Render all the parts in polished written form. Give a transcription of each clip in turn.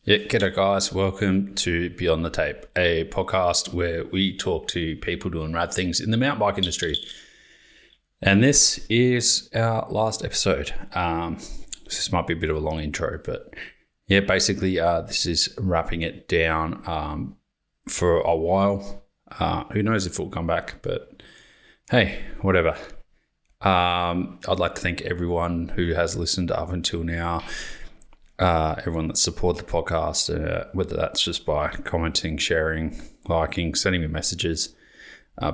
Yeah, g'day guys. Welcome to Beyond the Tape, a podcast where we talk to people doing rad things in the mountain bike industry. And this is our last episode. This might be a bit of a long intro, but yeah, basically this is wrapping it down for a while. Who knows if we'll come back, but hey, whatever. I'd like to thank everyone who has listened up until now. Everyone that supported the podcast, whether that's just by commenting, sharing, liking, sending me messages.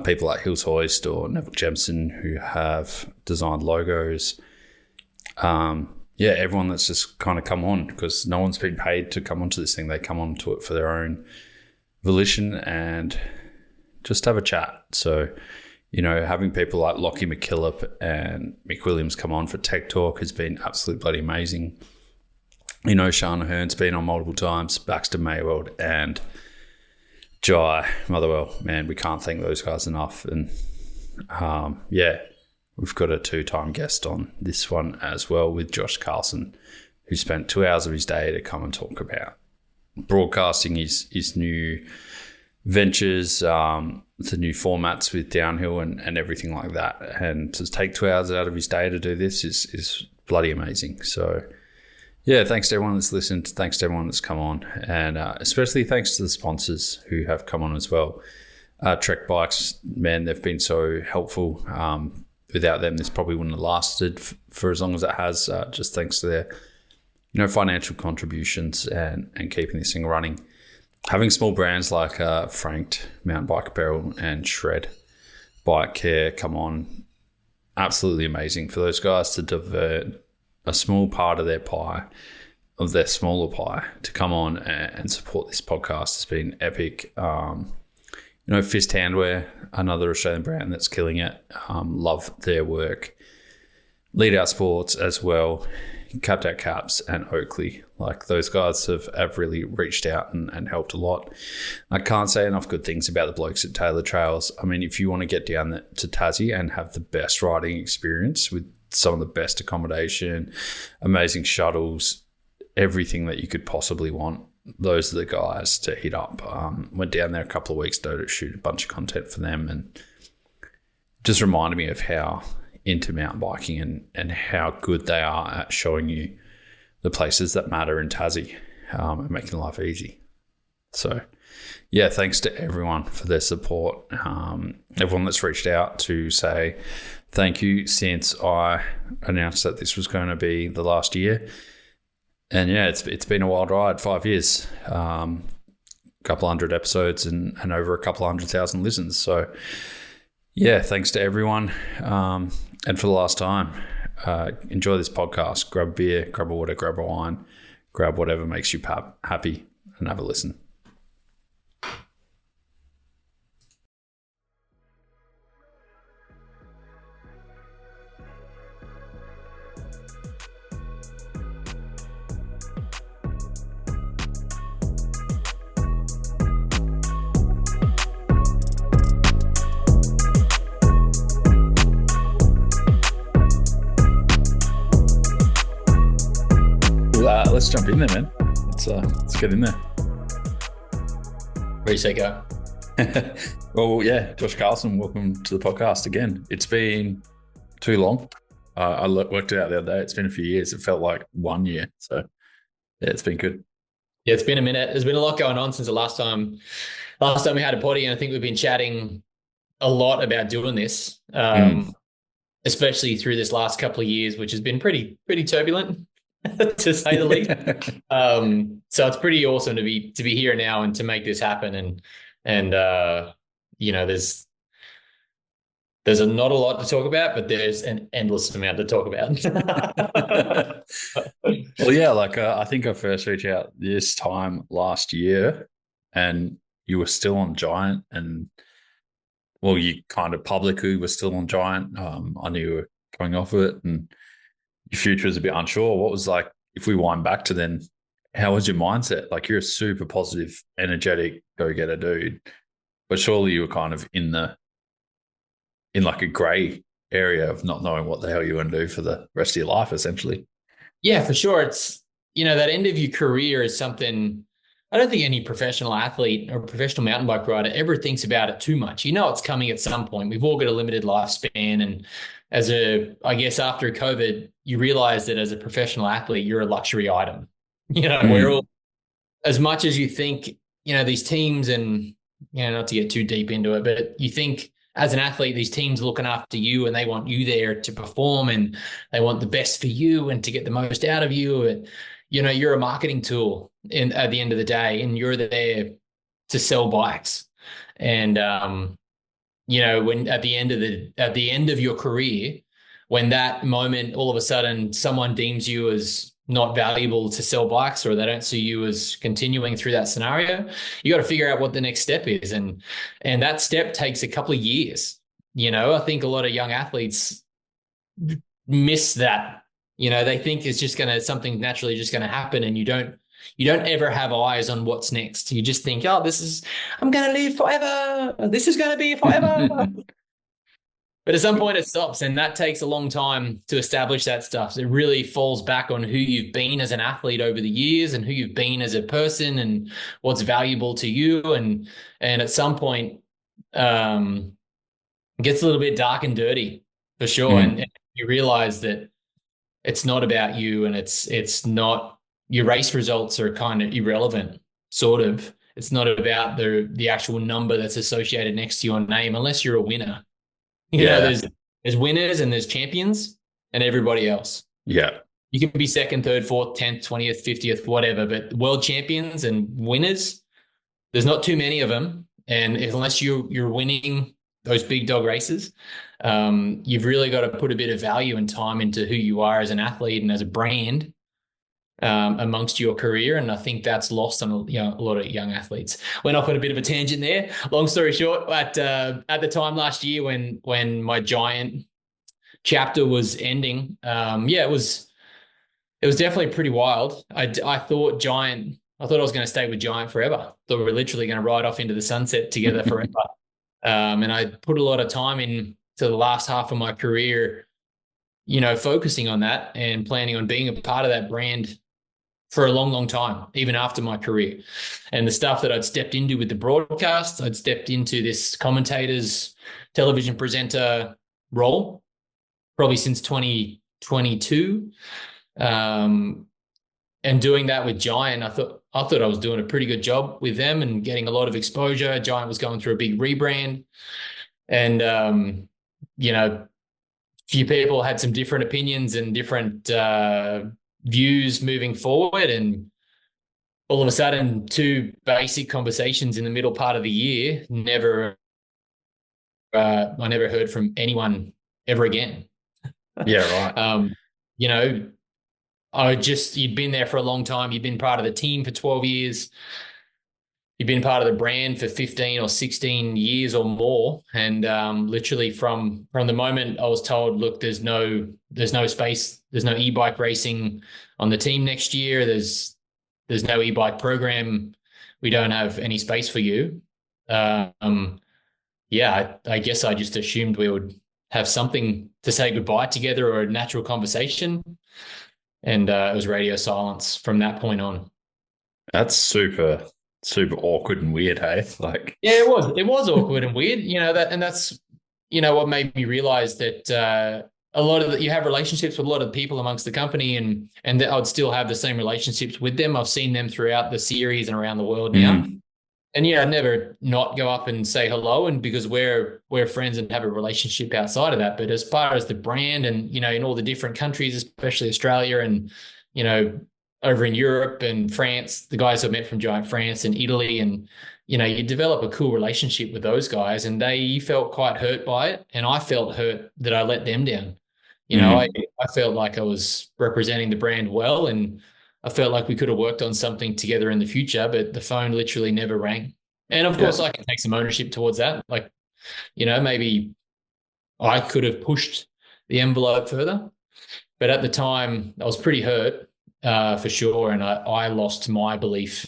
People like Hills Hoist or Neville Jemson who have designed logos. Everyone that's just kind of come on, because no one's been paid to come onto this thing. They come onto it for their own volition and just have a chat. So, having people like Lockie McKillop and Mick Williams come on for Tech Talk has been absolutely bloody amazing. Sean Ahern's been on multiple times, Baxter Mayweld and Jai Motherwell. Man, we can't thank those guys enough. And we've got a 2-time guest on this one as well with Josh Carlson, who spent 2 hours of his day to come and talk about broadcasting his new ventures, the new formats with downhill and everything like that. And to take 2 hours out of his day to do this is bloody amazing. So yeah, thanks to everyone that's listened. Thanks to everyone that's come on. And especially thanks to the sponsors who have come on as well. Trek Bikes, man, they've been so helpful. Without them, this probably wouldn't have lasted for as long as it has, just thanks to their financial contributions and keeping this thing running. Having small brands like Franked, Mountain Bike Apparel and Shred Bike Care come on, absolutely amazing for those guys to divert a small part of their pie, of their smaller pie, to come on and support this podcast has been epic. Fist Handwear, another Australian brand that's killing it. Love their work. Lead Out Sports as well. Capped Out Caps and Oakley. Like, those guys have really reached out and helped a lot. I can't say enough good things about the blokes at Taylor Trails. I mean, if you want to get down to Tassie and have the best riding experience with some of the best accommodation, amazing shuttles, everything that you could possibly want, those are the guys to hit up. Went down there a couple of weeks ago to shoot a bunch of content for them, and just reminded me of how into mountain biking and how good they are at showing you the places that matter in Tassie and making life easy. So yeah, thanks to everyone for their support. Everyone that's reached out to say thank you since I announced that this was going to be the last year. And yeah, it's been a wild ride, 5 years, a couple hundred episodes and over a couple 100,000 listens. So yeah, thanks to everyone. And for the last time, enjoy this podcast. Grab a beer, grab a water, grab a wine, grab whatever makes you happy and have a listen. Let's jump in there, man. Let's get in there. Where do you say go? Well, yeah, Josh Carlson, welcome to the podcast again. It's been too long. I worked it out the other day. It's been a few years. It felt like 1 year. So yeah, it's been good. Yeah, it's been a minute. There's been a lot going on since the last time we had a potty, and I think we've been chatting a lot about doing this, especially through this last couple of years, which has been pretty turbulent. To say the least. So it's pretty awesome to be here now and to make this happen. And there's not a lot to talk about, but there's an endless amount to talk about. Well, yeah, I think I first reached out this time last year, and you were still on Giant, and well, you kind of publicly were still on Giant. I knew you were coming off of it, and your future was a bit unsure. What was, like, if we wind back to then, how was your mindset? Like, you're a super positive, energetic, go-getter dude, but surely you were kind of in like a grey area of not knowing what the hell you want to do for the rest of your life, essentially. Yeah, for sure. It's, that end of your career is something I don't think any professional athlete or professional mountain bike rider ever thinks about it too much. It's coming at some point. We've all got a limited lifespan. And I guess after COVID, you realize that as a professional athlete, you're a luxury item. We're all, as much as you think, these teams and, not to get too deep into it, but you think as an athlete, these teams are looking after you and they want you there to perform and they want the best for you and to get the most out of you. And, you're a marketing tool at the end of the day, and you're there to sell bikes. And, when at the end of your career, when that moment, all of a sudden someone deems you as not valuable to sell bikes, or they don't see you as continuing through that scenario, you got to figure out what the next step is. And that step takes a couple of years. I think a lot of young athletes miss that. They think it's just something naturally just going to happen, and you don't ever have eyes on what's next. You just think, oh, I'm going to live forever. This is going to be forever. But at some point it stops, and that takes a long time to establish that stuff. So it really falls back on who you've been as an athlete over the years and who you've been as a person and what's valuable to you. And at some point, it gets a little bit dark and dirty for sure. And you realize that it's not about you, and it's not, your race results are kind of irrelevant, sort of. It's not about the actual number that's associated next to your name, unless you're a winner. There's winners and there's champions and everybody else. Yeah. You can be second, third, fourth, 10th, 20th, 50th, whatever, but world champions and winners, there's not too many of them. And unless you're winning those big dog races, you've really got to put a bit of value and time into who you are as an athlete and as a brand amongst your career. And I think that's lost on a lot of young athletes. Went off on a bit of a tangent there. Long story short, at the time last year when my Giant chapter was ending, it was definitely pretty wild. I thought I was going to stay with Giant forever. Thought we were literally going to ride off into the sunset together forever. And I put a lot of time into the last half of my career, focusing on that and planning on being a part of that brand for a long, long time, even after my career. And the stuff that I'd stepped into with the broadcast, I'd stepped into this commentator's television presenter role, probably since 2022. And doing that with Giant, I thought I was doing a pretty good job with them and getting a lot of exposure. Giant was going through a big rebrand. And, few people had some different opinions and different views moving forward. And all of a sudden, two basic conversations in the middle part of the year, I never heard from anyone ever again. Yeah, right. You'd been there for a long time. You'd been part of the team for 12 years. You've been part of the brand for 15 or 16 years or more. And literally from the moment I was told, look, there's no space, there's no e-bike racing on the team next year. There's no e-bike program. We don't have any space for you. I guess I just assumed we would have something to say goodbye together or a natural conversation. And it was radio silence from that point on. That's super awkward and weird, hey? It was awkward and weird, that's what made me realize that a lot of you have relationships with a lot of people amongst the company, and that I'd still have the same relationships with them. I've seen them throughout the series and around the world now. And I'd never not go up and say hello, and because we're friends and have a relationship outside of that. But as far as the brand and, in all the different countries, especially Australia and, over in Europe and France, the guys I met from Giant France and Italy, and, you develop a cool relationship with those guys, and they felt quite hurt by it. And I felt hurt that I let them down. I felt like I was representing the brand well, and I felt like we could have worked on something together in the future, but the phone literally never rang. And of course I can take some ownership towards that. Maybe I could have pushed the envelope further, but at the time I was pretty hurt for sure. And I lost my belief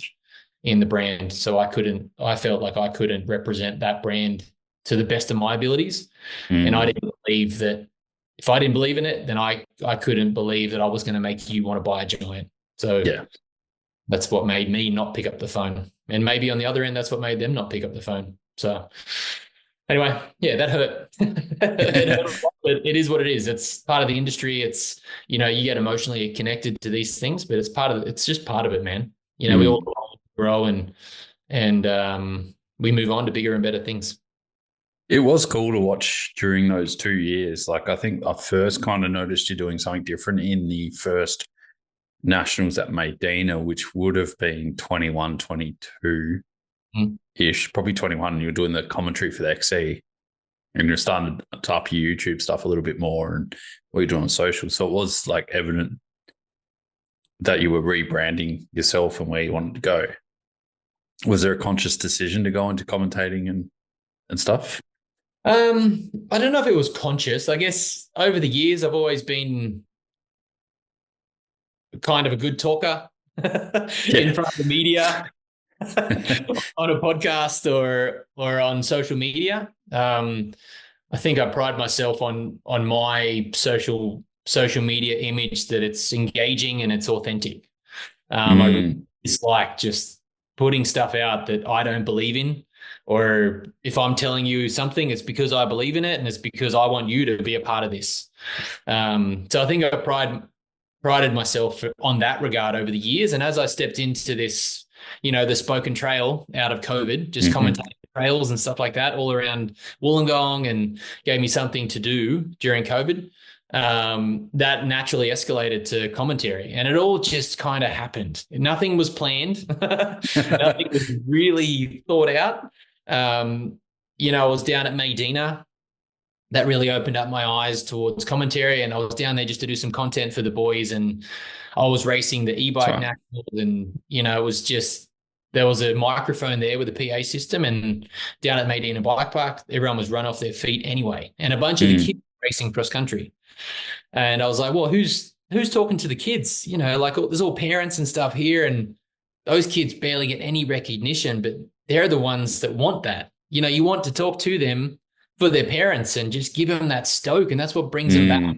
in the brand. So I felt like I couldn't represent that brand to the best of my abilities. And I didn't believe that if I didn't believe in it, then I couldn't believe that I was going to make you want to buy a Giant. So Yeah. that's what made me not pick up the phone. And maybe on the other end, that's what made them not pick up the phone. So anyway, yeah, that hurt. It hurt a lot, but it is what it is. It's part of the industry. It's, you get emotionally connected to these things, but it's just part of it, man. We all grow and we move on to bigger and better things. It was cool to watch during those 2 years. Like, I think I first kind of noticed you doing something different in the first nationals at Medina, which would have been 21, 22-ish, probably 21. And you were doing the commentary for the XC, and you're starting to up your YouTube stuff a little bit more and what you're doing on social. So it was like evident that you were rebranding yourself and where you wanted to go. Was there a conscious decision to go into commentating and stuff? I don't know if it was conscious. I guess over the years, I've always been kind of a good talker in front of the media on a podcast or on social media. I think I pride myself on my social media image that it's engaging and it's authentic. I dislike just putting stuff out that I don't believe in, or if I'm telling you something, it's because I believe in it and it's because I want you to be a part of this. So I think I prided myself on that regard over the years. And as I stepped into this, the spoken trail out of COVID, just commentating trails and stuff like that all around Wollongong, and gave me something to do during COVID, that naturally escalated to commentary, and it all just kind of happened. Nothing was planned. Nothing was really thought out. I was down at Medina. That really opened up my eyes towards commentary, and I was down there just to do some content for the boys, and I was racing the e-bike nationals, and it was just, there was a microphone there with a PA system, and down at Medina Bike Park, everyone was run off their feet anyway, and a bunch of the kids racing cross country. And I was like, well, who's talking to the kids? Like, there's all parents and stuff here, and those kids barely get any recognition, but they're the ones that want that. You want to talk to them for their parents and just give them that stoke, and that's what brings them back.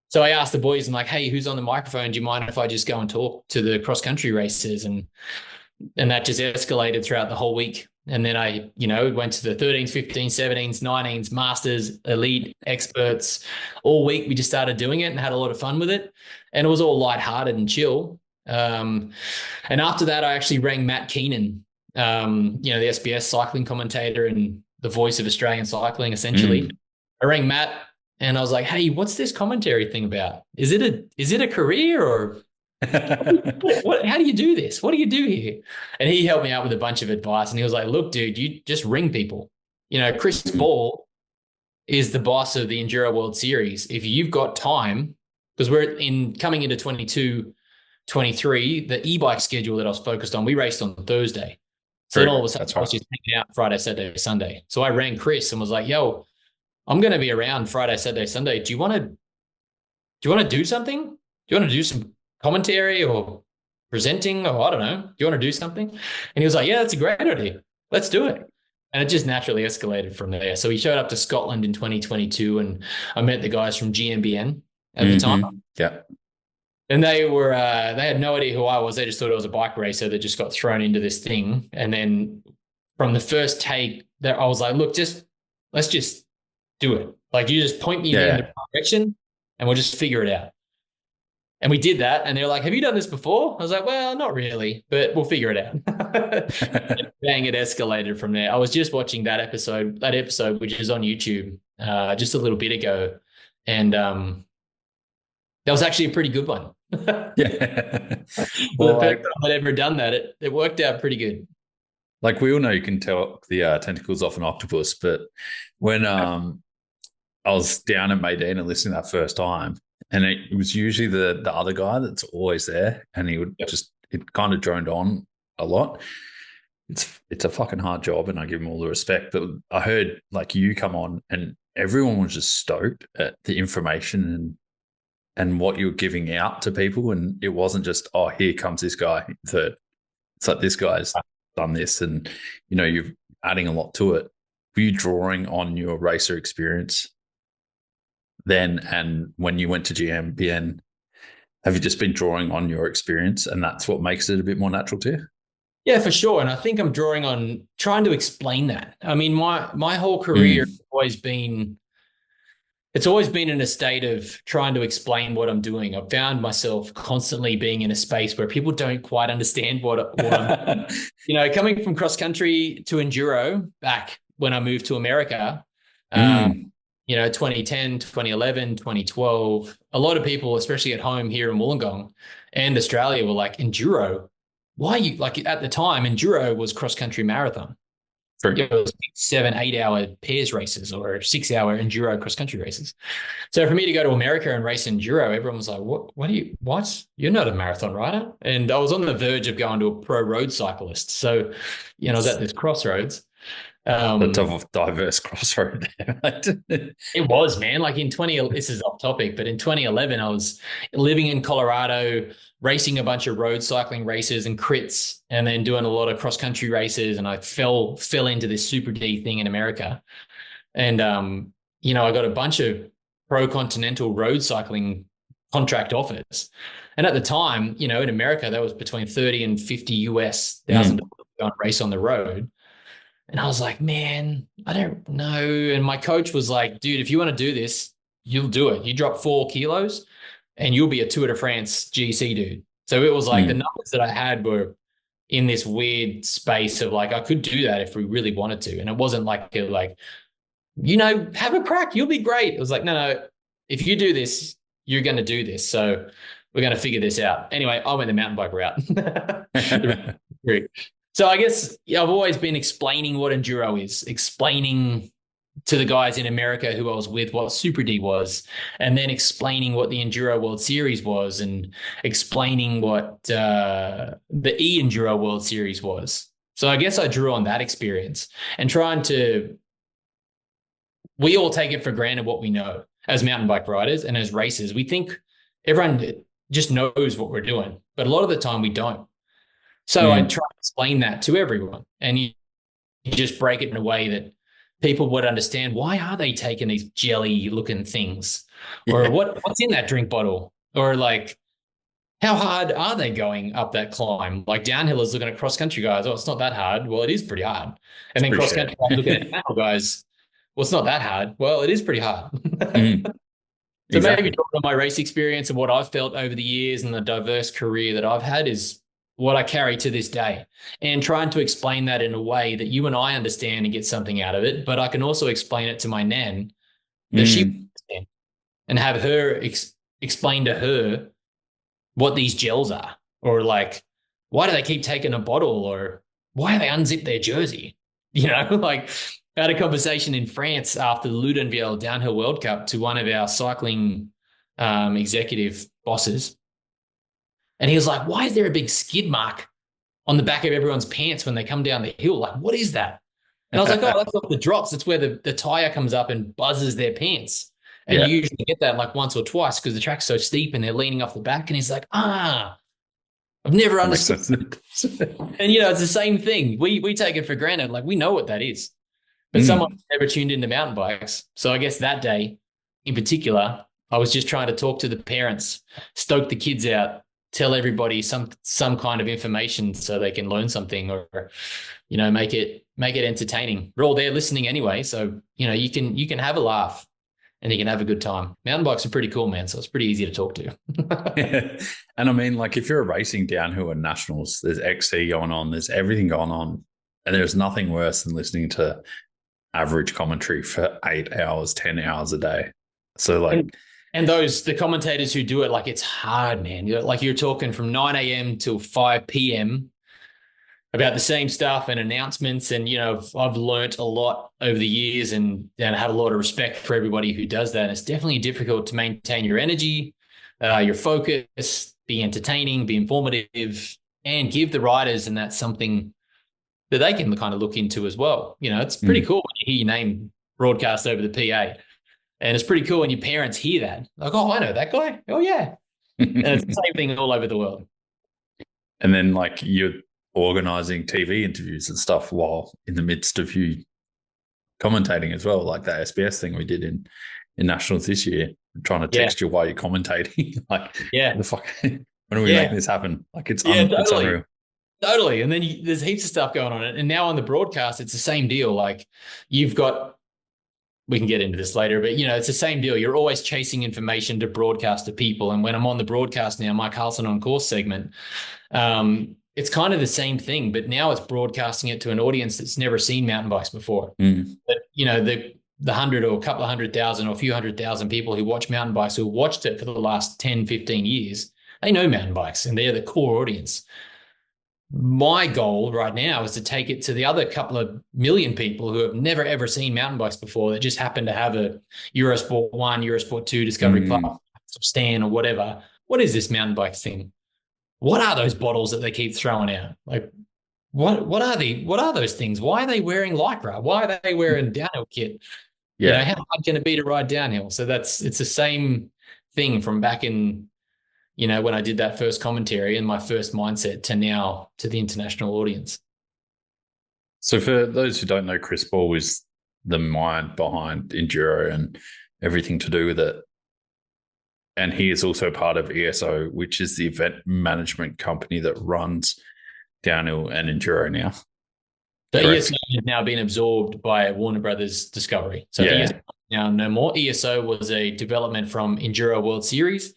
So I asked the boys, I'm like, hey, who's on the microphone? Do you mind if I just go and talk to the cross country racers? And that just escalated throughout the whole week. And then I, went to the 13s, 15s, 17s, 19s, masters, elite, experts. All week we just started doing it and had a lot of fun with it. And it was all lighthearted and chill. And after that, I actually rang Matt Keenan, the SBS cycling commentator and the voice of Australian cycling, essentially. I rang Matt and I was like, hey, what's this commentary thing about? Is it a career, or how do you do this? What do you do here? And he helped me out with a bunch of advice. And he was like, look, dude, you just ring people. Chris Ball is the boss of the Enduro World Series. If you've got time, because we're coming into 22, 23, the e-bike schedule that I was focused on, we raced on Thursday. So then all of a sudden I was just hanging out Friday, Saturday, Sunday. So I rang Chris and was like, yo, I'm going to be around Friday, Saturday, Sunday. Do you want to do something? Do you want to do some commentary or presenting, or I don't know, do you want to do something? And he was like, yeah, that's a great idea. Let's do it. And it just naturally escalated from there. So he showed up to Scotland in 2022, and I met the guys from GMBN at the time. Yeah. And they had no idea who I was. They just thought I was a bike racer that just got thrown into this thing. And then from the first take, I was like, look, let's just do it. Like, you just point me in the direction and we'll just figure it out. And we did that. And they're like, have you done this before? I was like, well, not really, but we'll figure it out. Bang, it escalated from there. I was just watching that episode, which is on YouTube just a little bit ago. And that was actually a pretty good one. Yeah. Well, the first time I'd ever done that, it worked out pretty good. Like, we all know you can tell the tentacles off an octopus, but when I was down at Medina listening that first time, and it was usually the other guy that's always there, and he would it kind of droned on a lot. It's a fucking hard job, and I give him all the respect. But I heard like you come on, and everyone was just stoked at the information and what you were giving out to people, and it wasn't just, oh, here comes this guy third. It's like, this guy's done this, and you're adding a lot to it. Were you drawing on your racer experience then, and when you went to GMBN Have you just been drawing on your experience and that's what makes it a bit more natural to you? Yeah, for sure. And I think I'm drawing on trying to explain that. I mean, my whole career Mm. it's always been in a state of trying to explain what I'm doing. I've found myself constantly being in a space where people don't quite understand what I'm doing. Coming from cross country to enduro back when I moved to America, uh, Mm. 2010, 2011, 2012, a lot of people, especially at home here in Wollongong and Australia, were like, enduro? Why are you like at the time, enduro was cross country marathon. True. It was 7, 8 hour pairs races or 6 hour enduro cross country races. So for me to go to America and race enduro, everyone was like, what? You're not a marathon rider. And I was on the verge of going to a pro road cyclist. So, I was at this crossroads. The diverse crossroad there. It was, man. Like in 20, this is off topic, but in 2011, I was living in Colorado, racing a bunch of road cycling races and crits, and then doing a lot of cross country races. And I fell into this Super D thing in America. And, I got a bunch of pro continental road cycling contract offers. And at the time, in America, that was between 30 and 50 US thousand dollars to go and race on the road. And I was like, man, I don't know. And my coach was like, dude, if you want to do this, you'll do it. You drop 4 kilos and you'll be a Tour de France GC dude. So it was like the Mm. numbers that I had were in this weird space of like, I could do that if we really wanted to. And it wasn't like, have a crack. You'll be great. It was like, no, if you do this, you're going to do this. So we're going to figure this out. Anyway, I went the mountain bike route. So I guess I've always been explaining what enduro is, explaining to the guys in America who I was with what Super D was, and then explaining what the Enduro World Series was, and explaining what the e-Enduro World Series was. So I guess I drew on that experience and we all take it for granted what we know as mountain bike riders and as racers. We think everyone just knows what we're doing, but a lot of the time we don't. So I try to explain that to everyone, and you just break it in a way that people would understand. Why are they taking these jelly looking things? Or what's in that drink bottle? Or like, how hard are they going up that climb? Like downhillers looking at cross country guys, oh, it's not that hard. Well, it is pretty hard. And then cross country guys looking at downhill guys, well, it's not that hard. Well, it is pretty hard. So Exactly. maybe talking about my race experience and what I've felt over the years and the diverse career that I've had is what I carry to this day, and trying to explain that in a way that you and I understand and get something out of it. But I can also explain it to my nan that she understand, and have her explain to her what these gels are, or like, why do they keep taking a bottle, or why do they unzip their jersey? Like I had a conversation in France after the Ludenvielle Downhill World Cup to one of our cycling executive bosses. And he was like, why is there a big skid mark on the back of everyone's pants when they come down the hill? Like, what is that? And I was like, oh, that's not the drops. It's where the tire comes up and buzzes their pants. And you usually get that like once or twice because the track's so steep and they're leaning off the back. And he's like, I've never understood. And, it's the same thing. We take it for granted. Like, we know what that is. But someone's never tuned into mountain bikes. So I guess that day in particular, I was just trying to talk to the parents, stoke the kids out, tell everybody some kind of information so they can learn something, or make it entertaining. We're all there listening anyway, so you can have a laugh and you can have a good time. Mountain bikes are pretty cool, man, so it's pretty easy to talk to. And I mean, like if you're racing downhill and nationals, there's XC going on, there's everything going on, and there's nothing worse than listening to average commentary for 8 hours, 10 hours a day. So like. And the commentators who do it, like it's hard, man. You're talking from 9 a.m. till 5 p.m. about the same stuff and announcements. And, I've learnt a lot over the years and have a lot of respect for everybody who does that. And it's definitely difficult to maintain your energy, your focus, be entertaining, be informative, and give the riders, and that's something that they can kind of look into as well. It's pretty cool when you hear your name broadcast over the PA. And it's pretty cool when your parents hear that. Like, oh, I know that guy. Oh, yeah. And it's the same thing all over the world. And then, like, you're organizing TV interviews and stuff while in the midst of you commentating as well, like that SBS thing we did in in nationals this year, trying to Yeah. text you while you're commentating. Like, Yeah. the fuck? When are we Yeah. making this happen? Like, Yeah, it's totally. unreal. Totally. And then there's heaps of stuff going on. And now on the broadcast, it's the same deal. Like you've got, we can get into this later, but it's the same deal. You're always chasing information to broadcast to people. And when I'm on the broadcast now, my Carlson on course segment, it's kind of the same thing, but now it's broadcasting it to an audience that's never seen mountain bikes before. But the 100 or a couple of 100,000 or a few 100,000 people who watch mountain bikes, who watched it for the last 10, 15 years, they know mountain bikes and they're the core audience. My goal right now is to take it to the other couple of million people who have never, ever seen mountain bikes before that just happen to have a Eurosport 1, Eurosport 2, Discovery Plus, Stan or whatever. What is this mountain bike thing? What are those bottles that they keep throwing out? Like, what are those things? Why are they wearing Lycra? Why are they wearing downhill kit? Yeah. How hard can it be to ride downhill? So it's the same thing from back in, when I did that first commentary and my first mindset to now to the international audience. So for those who don't know, Chris Ball is the mind behind Enduro and everything to do with it. And he is also part of ESO, which is the event management company that runs downhill and enduro now. So Correct? ESO has now been absorbed by Warner Brothers Discovery. So ESO now no more. ESO was a development from Enduro World Series.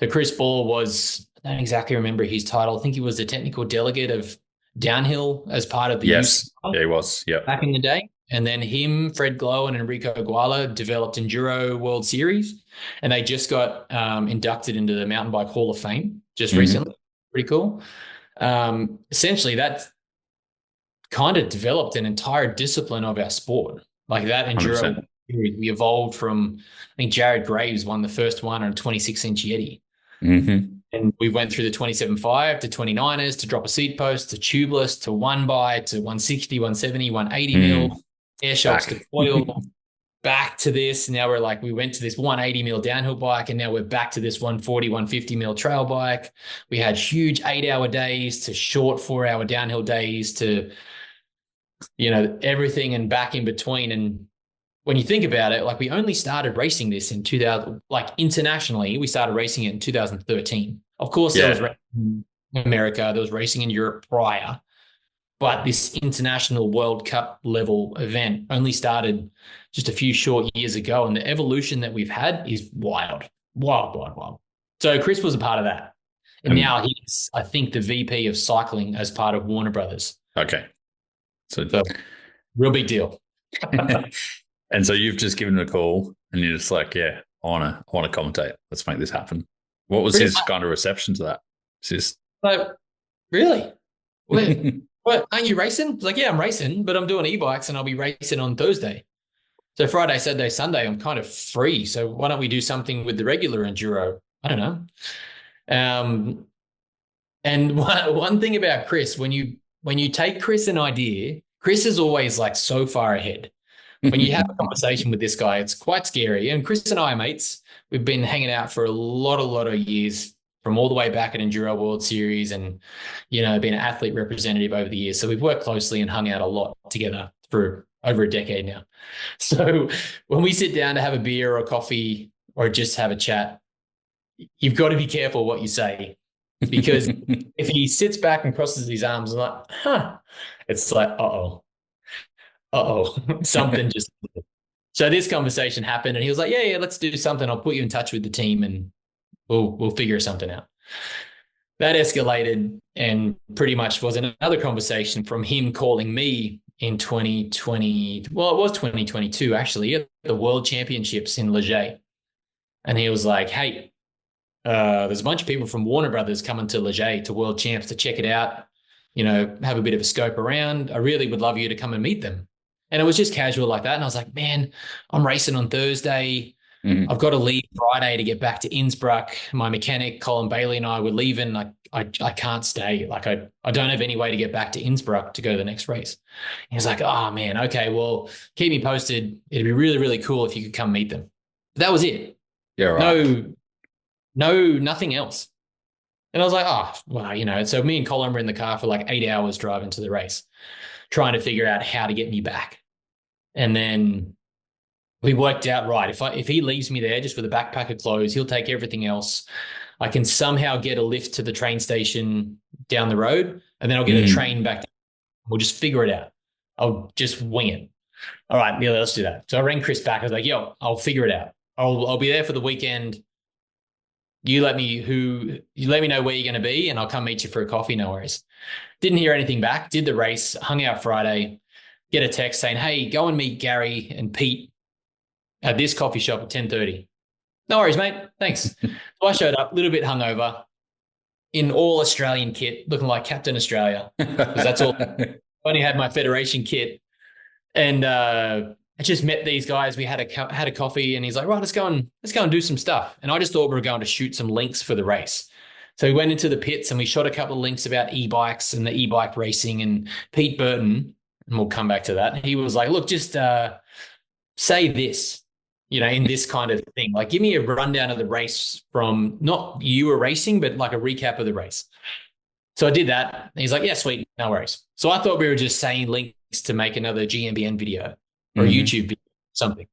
So Chris Ball was, I don't exactly remember his title. I think he was the technical delegate of downhill as part of the Yes, yeah, he was. Yeah, back in the day. And then him, Fred Glow, and Enrico Guala developed Enduro World Series, and they just got inducted into the Mountain Bike Hall of Fame just recently. Pretty cool. Essentially, that kind of developed an entire discipline of our sport. Like that Enduro 100%. series, we evolved from, I think Jared Graves won the first one on a 26-inch Yeti. And we went through the 27.5 to 29ers to drop a seat post to tubeless to one by to 160, 170, 180 mil, air shocks to foil, back to this. Now we went to this 180 mil downhill bike and now we're back to this 140, 150 mil trail bike. We had huge 8-hour days to short 4-hour downhill days to, everything and back in between. And when you think about it, like we only started racing this in 2000, like internationally, we started racing it in 2013. Of course, there was racing in America, there was racing in Europe prior, but this international World Cup level event only started just a few short years ago. And the evolution that we've had is wild, wild, wild, wild. So Chris was a part of that. And now he's, I think, the VP of cycling as part of Warner Brothers. Okay. So real big deal. And so you've just given him a call and you're just like, yeah, I want to commentate. Let's make this happen. What was his kind of reception to that? Like, really? What, aren't you racing? It's like, yeah, I'm racing, but I'm doing e-bikes and I'll be racing on Thursday. So Friday, Saturday, Sunday, I'm kind of free. So why don't we do something with the regular enduro? I don't know. And one thing about Chris, when you take Chris an idea, Chris is always like so far ahead. When you have a conversation with this guy, it's quite scary. And Chris and I are mates. We've been hanging out for a lot of years, from all the way back at Enduro World Series and, been an athlete representative over the years. So we've worked closely and hung out a lot together for over a decade now. So when we sit down to have a beer or a coffee or just have a chat, you've got to be careful what you say, because if he sits back and crosses his arms and like, it's like, something just. So this conversation happened and he was like, yeah, let's do something. I'll put you in touch with the team and we'll figure something out. That escalated and pretty much was another conversation from him calling me in 2020. Well, it was 2022 actually, at the World Championships in Leger. And he was like, hey, there's a bunch of people from Warner Brothers coming to Leger to World Champs to check it out, have a bit of a scope around. I really would love you to come and meet them. And it was just casual like that. And I was like, man, I'm racing on Thursday. I've got to leave Friday to get back to Innsbruck. My mechanic, Colin Bailey, and I were leaving. I can't stay. Like I don't have any way to get back to Innsbruck to go to the next race. He was like, oh man, okay, well, keep me posted. It'd be really, really cool if you could come meet them. But that was it. Yeah, right. Nothing else. And I was like, oh, well, so me and Colin were in the car for like 8 hours driving to the race, trying to figure out how to get me back. And then we worked out, right, if he leaves me there just with a backpack of clothes, he'll take everything else. I can somehow get a lift to the train station down the road, and then I'll get a train back. We'll just figure it out. I'll just wing it. All right, yeah, let's do that. So I rang Chris back. I was like, yo, I'll figure it out. I'll be there for the weekend. You let me know where you're going to be, and I'll come meet you for a coffee. No worries. Didn't hear anything back. Did the race, hung out Friday, get a text saying, hey, go and meet Gary and Pete at this coffee shop at 10:30. No worries, mate. Thanks. So I showed up a little bit hungover in all Australian kit, looking like Captain Australia, because that's all. I only had my Federation kit. And I just met these guys. We had a coffee, and he's like, right, let's go and do some stuff. And I just thought we were going to shoot some links for the race. So we went into the pits and we shot a couple of links about e-bikes and the e-bike racing. And Pete Burton, and we'll come back to that, he was like, look, just say this, in this kind of thing. Like, give me a rundown of the race from not you were racing, but like a recap of the race. So I did that. And he's like, yeah, sweet, no worries. So I thought we were just saying links to make another GMBN video or a YouTube video, something.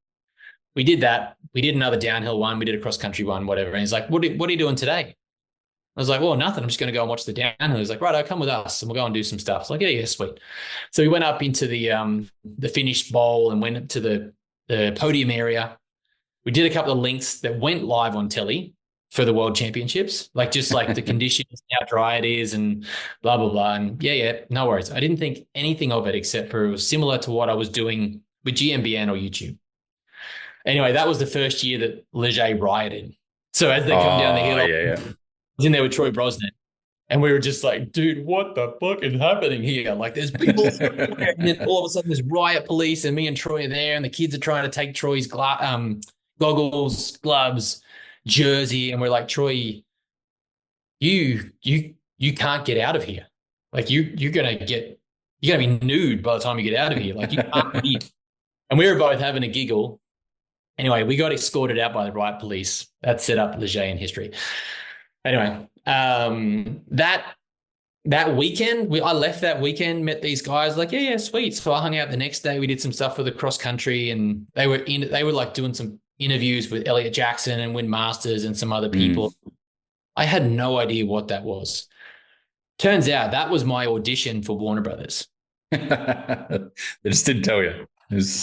We did that. We did another downhill one. We did a cross-country one, whatever. And he's like, what are you doing today? I was like, well, nothing. I'm just going to go and watch the downhill. He's like, right, I'll come with us and we'll go and do some stuff. It's like, yeah, sweet. So we went up into the finish bowl and went up to the podium area. We did a couple of links that went live on telly for the World Championships, like the conditions, how dry it is and blah, blah, blah. And yeah, no worries. I didn't think anything of it except for it was similar to what I was doing with GMBN or YouTube. Anyway, that was the first year that Leger rioted. So as they come down the hill, I was in there with Troy Brosnan, and we were just like, dude, what the fuck is happening here? Like, there's people, and then all of a sudden there's riot police, and me and Troy are there, and the kids are trying to take Troy's goggles, gloves, jersey, and we're like, Troy, you can't get out of here. Like, you're gonna be nude by the time you get out of here. Like, you can't leave. And we were both having a giggle. Anyway, we got escorted out by the riot police. That set up Leger in history. Anyway, that weekend, I left that weekend, met these guys, like, yeah, sweet. So I hung out the next day. We did some stuff for the cross country, and they were like doing some interviews with Elliot Jackson and Win Masters and some other people. I had no idea what that was. Turns out that was my audition for Warner Brothers. They just didn't tell you.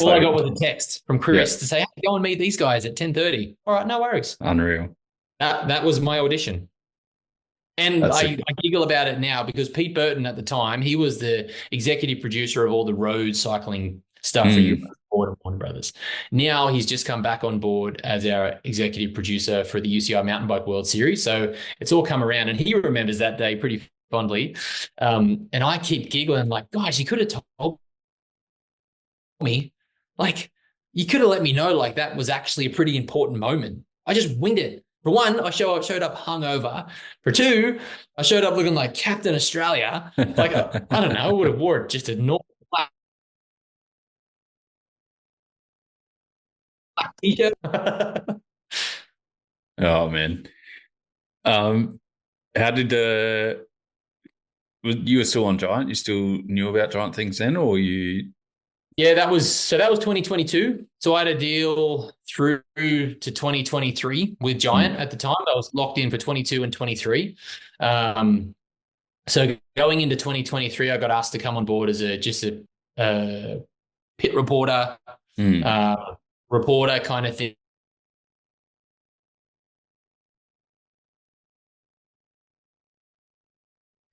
All I got was a text from Chris to say, hey, go and meet these guys at 10:30. All right, no worries. Unreal. That was my audition. And I giggle about it now because Pete Burton at the time, he was the executive producer of all the road cycling stuff for Warner Brothers. Now he's just come back on board as our executive producer for the UCI Mountain Bike World Series. So it's all come around, and he remembers that day pretty fondly. And I keep giggling like, gosh, you could have told me, like, you could have let me know, like, that was actually a pretty important moment. I just winged it. For one, I showed up hungover. For two, I showed up looking like Captain Australia. Like, I don't know, I would have wore just a normal black t-shirt. Oh man. How did you were still on Giant? You still knew about Giant things then, or you? Yeah, that was 2022. So I had a deal through to 2023 with Giant at the time. I was locked in for 22 and 23. So going into 2023, I got asked to come on board as just a pit reporter, reporter kind of thing.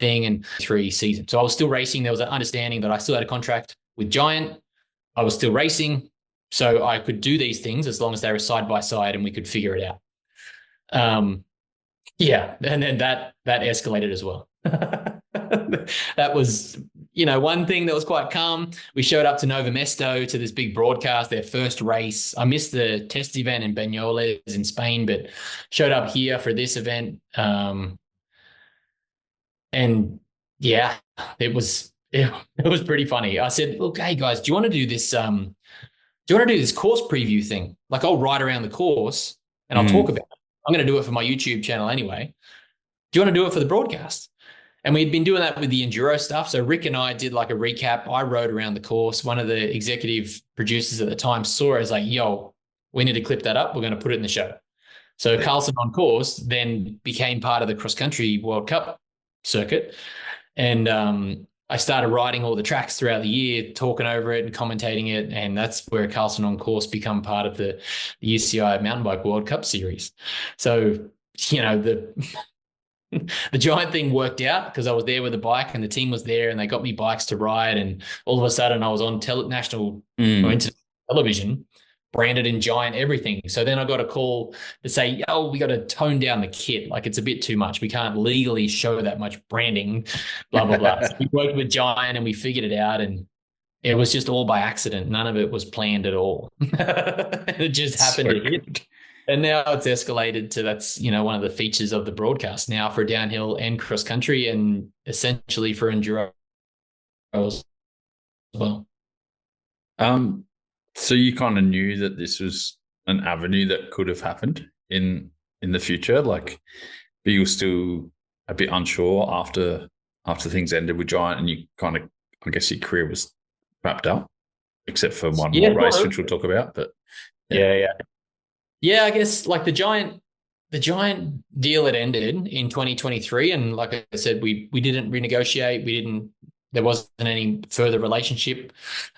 And 3 seasons. So I was still racing. There was an understanding that I still had a contract with Giant. I was still racing, so I could do these things as long as they were side by side and we could figure it out. Yeah, and then that escalated as well. That was, one thing that was quite calm. We showed up to Nova Mesto to this big broadcast, their first race. I missed the test event in Banyoles in Spain, but showed up here for this event. And yeah, it was pretty funny. I said, look, hey guys, do you want to do this? Do you want to do this course preview thing? Like, I'll ride around the course and I'll talk about it. I'm going to do it for my YouTube channel anyway. Do you want to do it for the broadcast? And we'd been doing that with the enduro stuff. So Rick and I did like a recap. I rode around the course. One of the executive producers at the time saw it as like, yo, we need to clip that up. We're going to put it in the show. So Carlson on course then became part of the cross country World Cup circuit. And I started writing all the tracks throughout the year, talking over it and commentating it. And that's where Carlson on course become part of the UCI Mountain Bike World Cup series. So, the giant thing worked out because I was there with the bike and the team was there and they got me bikes to ride. And all of a sudden I was on national or international television, branded in giant everything. So then I got a call to say, we got to tone down the kit. Like, it's a bit too much. We can't legally show that much branding, blah, blah, blah. So we worked with Giant and we figured it out, and it was just all by accident. None of it was planned at all. It just happened to hit. And now it's escalated to that's, one of the features of the broadcast now for downhill and cross country, and essentially for enduro as well. So you kind of knew that this was an avenue that could have happened in the future, like, but you were still a bit unsure after things ended with Giant, and you kind of, I guess, your career was wrapped up, except for one more race, which we'll talk about. But yeah, I guess like the Giant deal had ended in 2023, and like I said, we didn't renegotiate. There wasn't any further relationship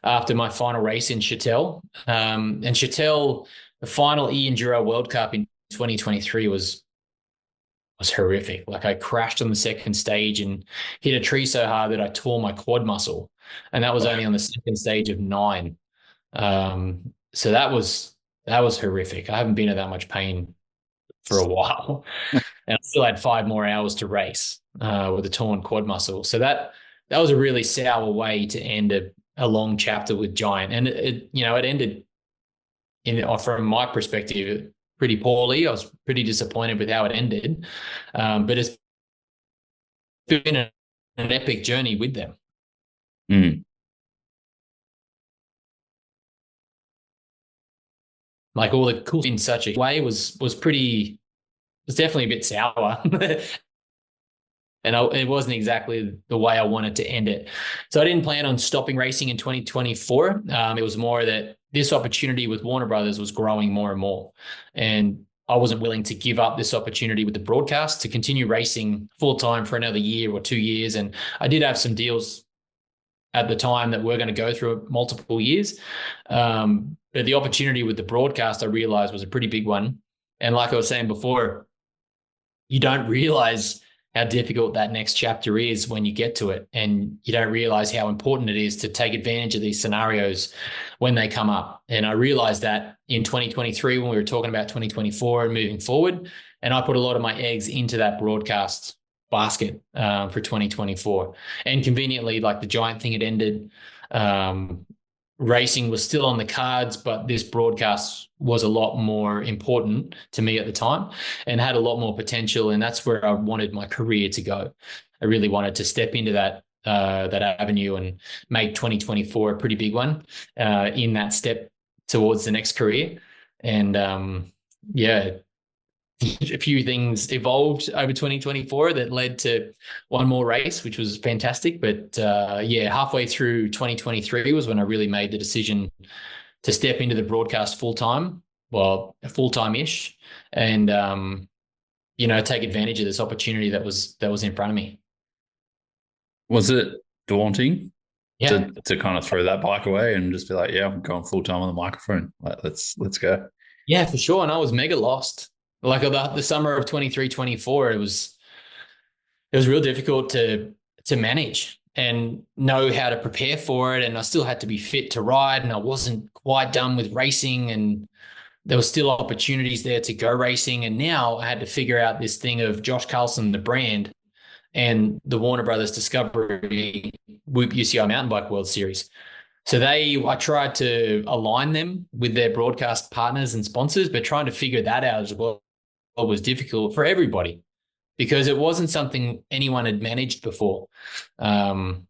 after my final race in Chatel. And Chatel, the final E-Enduro World Cup in 2023 was horrific. Like, I crashed on the second stage and hit a tree so hard that I tore my quad muscle. And that was only on the second stage of 9. So that was horrific. I haven't been in that much pain for a while. And I still had 5 more hours to race with a torn quad muscle. So that was a really sour way to end a long chapter with Giant. And it ended from my perspective pretty poorly. I was pretty disappointed with how it ended. But it's been an epic journey with them. Like, all the cool in such a way was definitely a bit sour. And it wasn't exactly the way I wanted to end it. So I didn't plan on stopping racing in 2024. It was more that this opportunity with Warner Brothers was growing more and more. And I wasn't willing to give up this opportunity with the broadcast to continue racing full time for another year or 2 years. And I did have some deals at the time that were going to go through multiple years. But the opportunity with the broadcast, I realized, was a pretty big one. And like I was saying before, you don't realize how difficult that next chapter is when you get to it. And you don't realize how important it is to take advantage of these scenarios when they come up. And I realized that in 2023, when we were talking about 2024 and moving forward, and I put a lot of my eggs into that broadcast basket for 2024. And conveniently, like, the Giant thing had ended. Racing was still on the cards, but this broadcast was a lot more important to me at the time and had a lot more potential. And that's where I wanted my career to go. I really wanted to step into that avenue and make 2024 a pretty big one in that step towards the next career. And a few things evolved over 2024 that led to one more race, which was fantastic. But halfway through 2023 was when I really made the decision to step into the broadcast full-time, full-time-ish, and, take advantage of this opportunity that was in front of me. Was it daunting to kind of throw that bike away and just be like, yeah, I'm going full-time on the microphone. Like, let's go. Yeah, for sure. And I was mega lost. Like, the summer of 23, 24, it was real difficult to manage and know how to prepare for it. And I still had to be fit to ride, and I wasn't quite done with racing, and there were still opportunities there to go racing. And now I had to figure out this thing of Josh Carlson, the brand, and the Warner Brothers Discovery Whoop UCI Mountain Bike World Series. So I tried to align them with their broadcast partners and sponsors, but trying to figure that out as well was difficult for everybody because it wasn't something anyone had managed before. I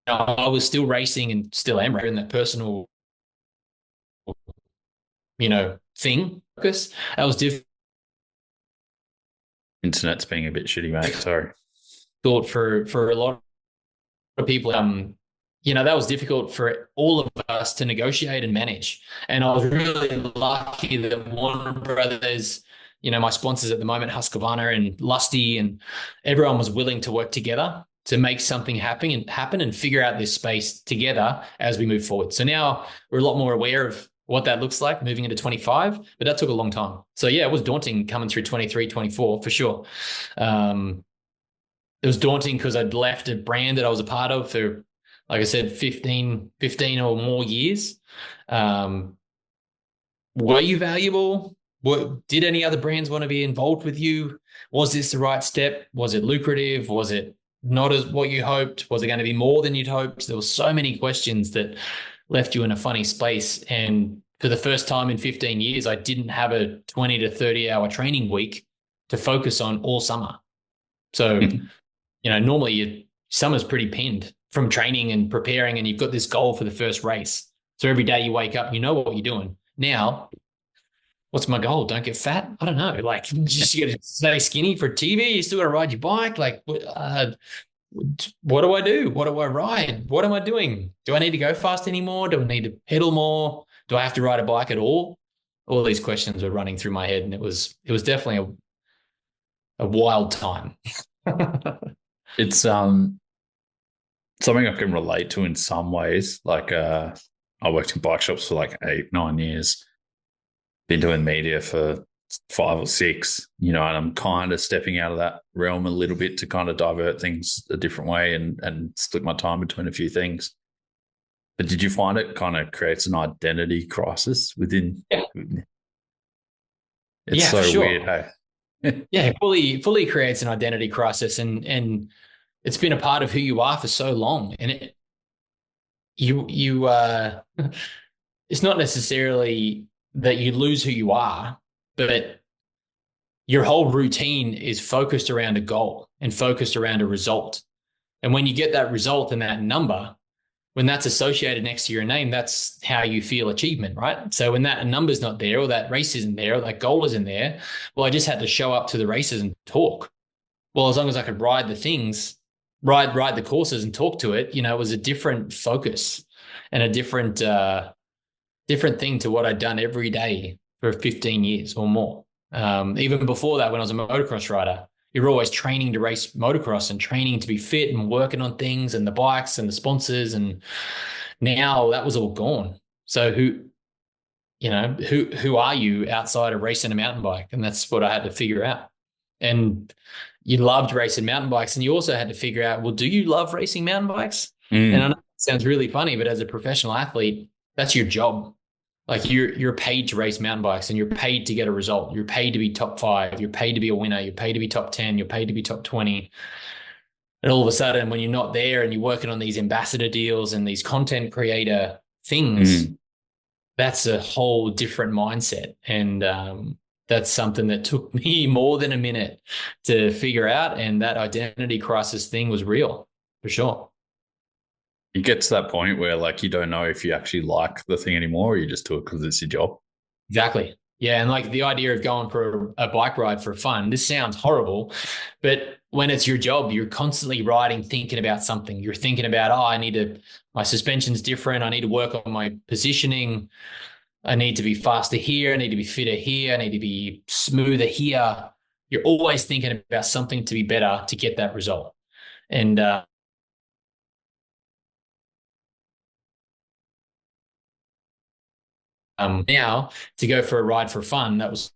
was still racing and still am in that personal, thing. Focus. That was difficult. Internet's being a bit shitty, mate. Sorry. Thought for a lot of people, that was difficult for all of us to negotiate and manage. And I was really lucky that Warner Brothers, my sponsors at the moment, Husqvarna and Lusty, and everyone was willing to work together to make something happen and figure out this space together as we move forward. So now we're a lot more aware of what that looks like moving into 25, but that took a long time. So yeah, it was daunting coming through 23, 24 for sure. It was daunting because I'd left a brand that I was a part of for, like I said, 15 or more years. Were you valuable? Did any other brands want to be involved with you? Was this the right step? Was it lucrative? Was it not as what you hoped? Was it going to be more than you'd hoped? There were so many questions that left you in a funny space. And for the first time in 15 years, I didn't have a 20 to 30 hour training week to focus on all summer. So, normally summer's pretty pinned from training and preparing, and you've got this goal for the first race. So every day you wake up, you know what you're doing. Now, what's my goal? Don't get fat? I don't know. Like, just you got to stay skinny for TV. You still got to ride your bike. Like, what do I do? What do I ride? What am I doing? Do I need to go fast anymore? Do I need to pedal more? Do I have to ride a bike at all? All these questions were running through my head, and it was definitely a wild time. It's something I can relate to in some ways. Like I worked in bike shops for like 8-9 years. Been doing media for 5 or 6, and I'm kind of stepping out of that realm a little bit to kind of divert things a different way and split my time between a few things. But did you find it kind of creates an identity crisis within? Yeah. It's so sure. weird, hey? Yeah, fully creates an identity crisis, and it's been a part of who you are for so long. And it's not necessarily that you lose who you are, but your whole routine is focused around a goal and focused around a result. And when you get that result and that number, when that's associated next to your name, that's how you feel achievement, right? So when that number's not there, or that race isn't there, or that goal isn't there, well, I just had to show up to the races and talk. Well, as long as I could ride the things, ride the courses and talk to it, it was a different focus and a different thing to what I'd done every day for 15 years or more. Even before that, when I was a motocross rider, you're always training to race motocross and training to be fit and working on things and the bikes and the sponsors. And now that was all gone. So who are you outside of racing a mountain bike? And that's what I had to figure out. And you loved racing mountain bikes, and you also had to figure out, well, do you love racing mountain bikes? And I know it sounds really funny, but as a professional athlete, that's your job. Like you're paid to race mountain bikes, and you're paid to get a result. You're paid to be top 5. You're paid to be a winner. You're paid to be top 10. You're paid to be top 20. And all of a sudden, when you're not there and you're working on these ambassador deals and these content creator things, that's a whole different mindset. And that's something that took me more than a minute to figure out. And that identity crisis thing was real, for sure. You get to that point where like you don't know if you actually like the thing anymore, or you just do it because it's your job. Exactly. Yeah. And like the idea of going for a bike ride for fun, this sounds horrible, but when it's your job, you're constantly riding, thinking about something. You're thinking about, my suspension's different. I need to work on my positioning. I need to be faster here. I need to be fitter here. I need to be smoother here. You're always thinking about something to be better to get that result. And now to go for a ride for fun, that was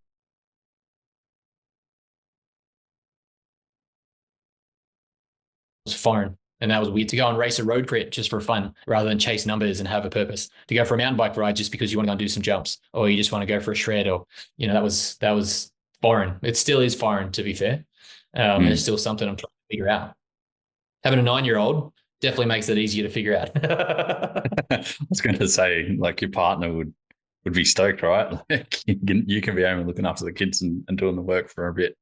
foreign. And that was weird. To go and race a road crit just for fun rather than chase numbers and have a purpose. To go for a mountain bike ride just because you want to go and do some jumps, or you just want to go for a shred, or that was foreign. It still is foreign, to be fair. And it's still something I'm trying to figure out. Having a 9-year-old definitely makes it easier to figure out. I was going to say, like, your partner would be stoked, right? Like, you can be home and looking after the kids and doing the work for a bit.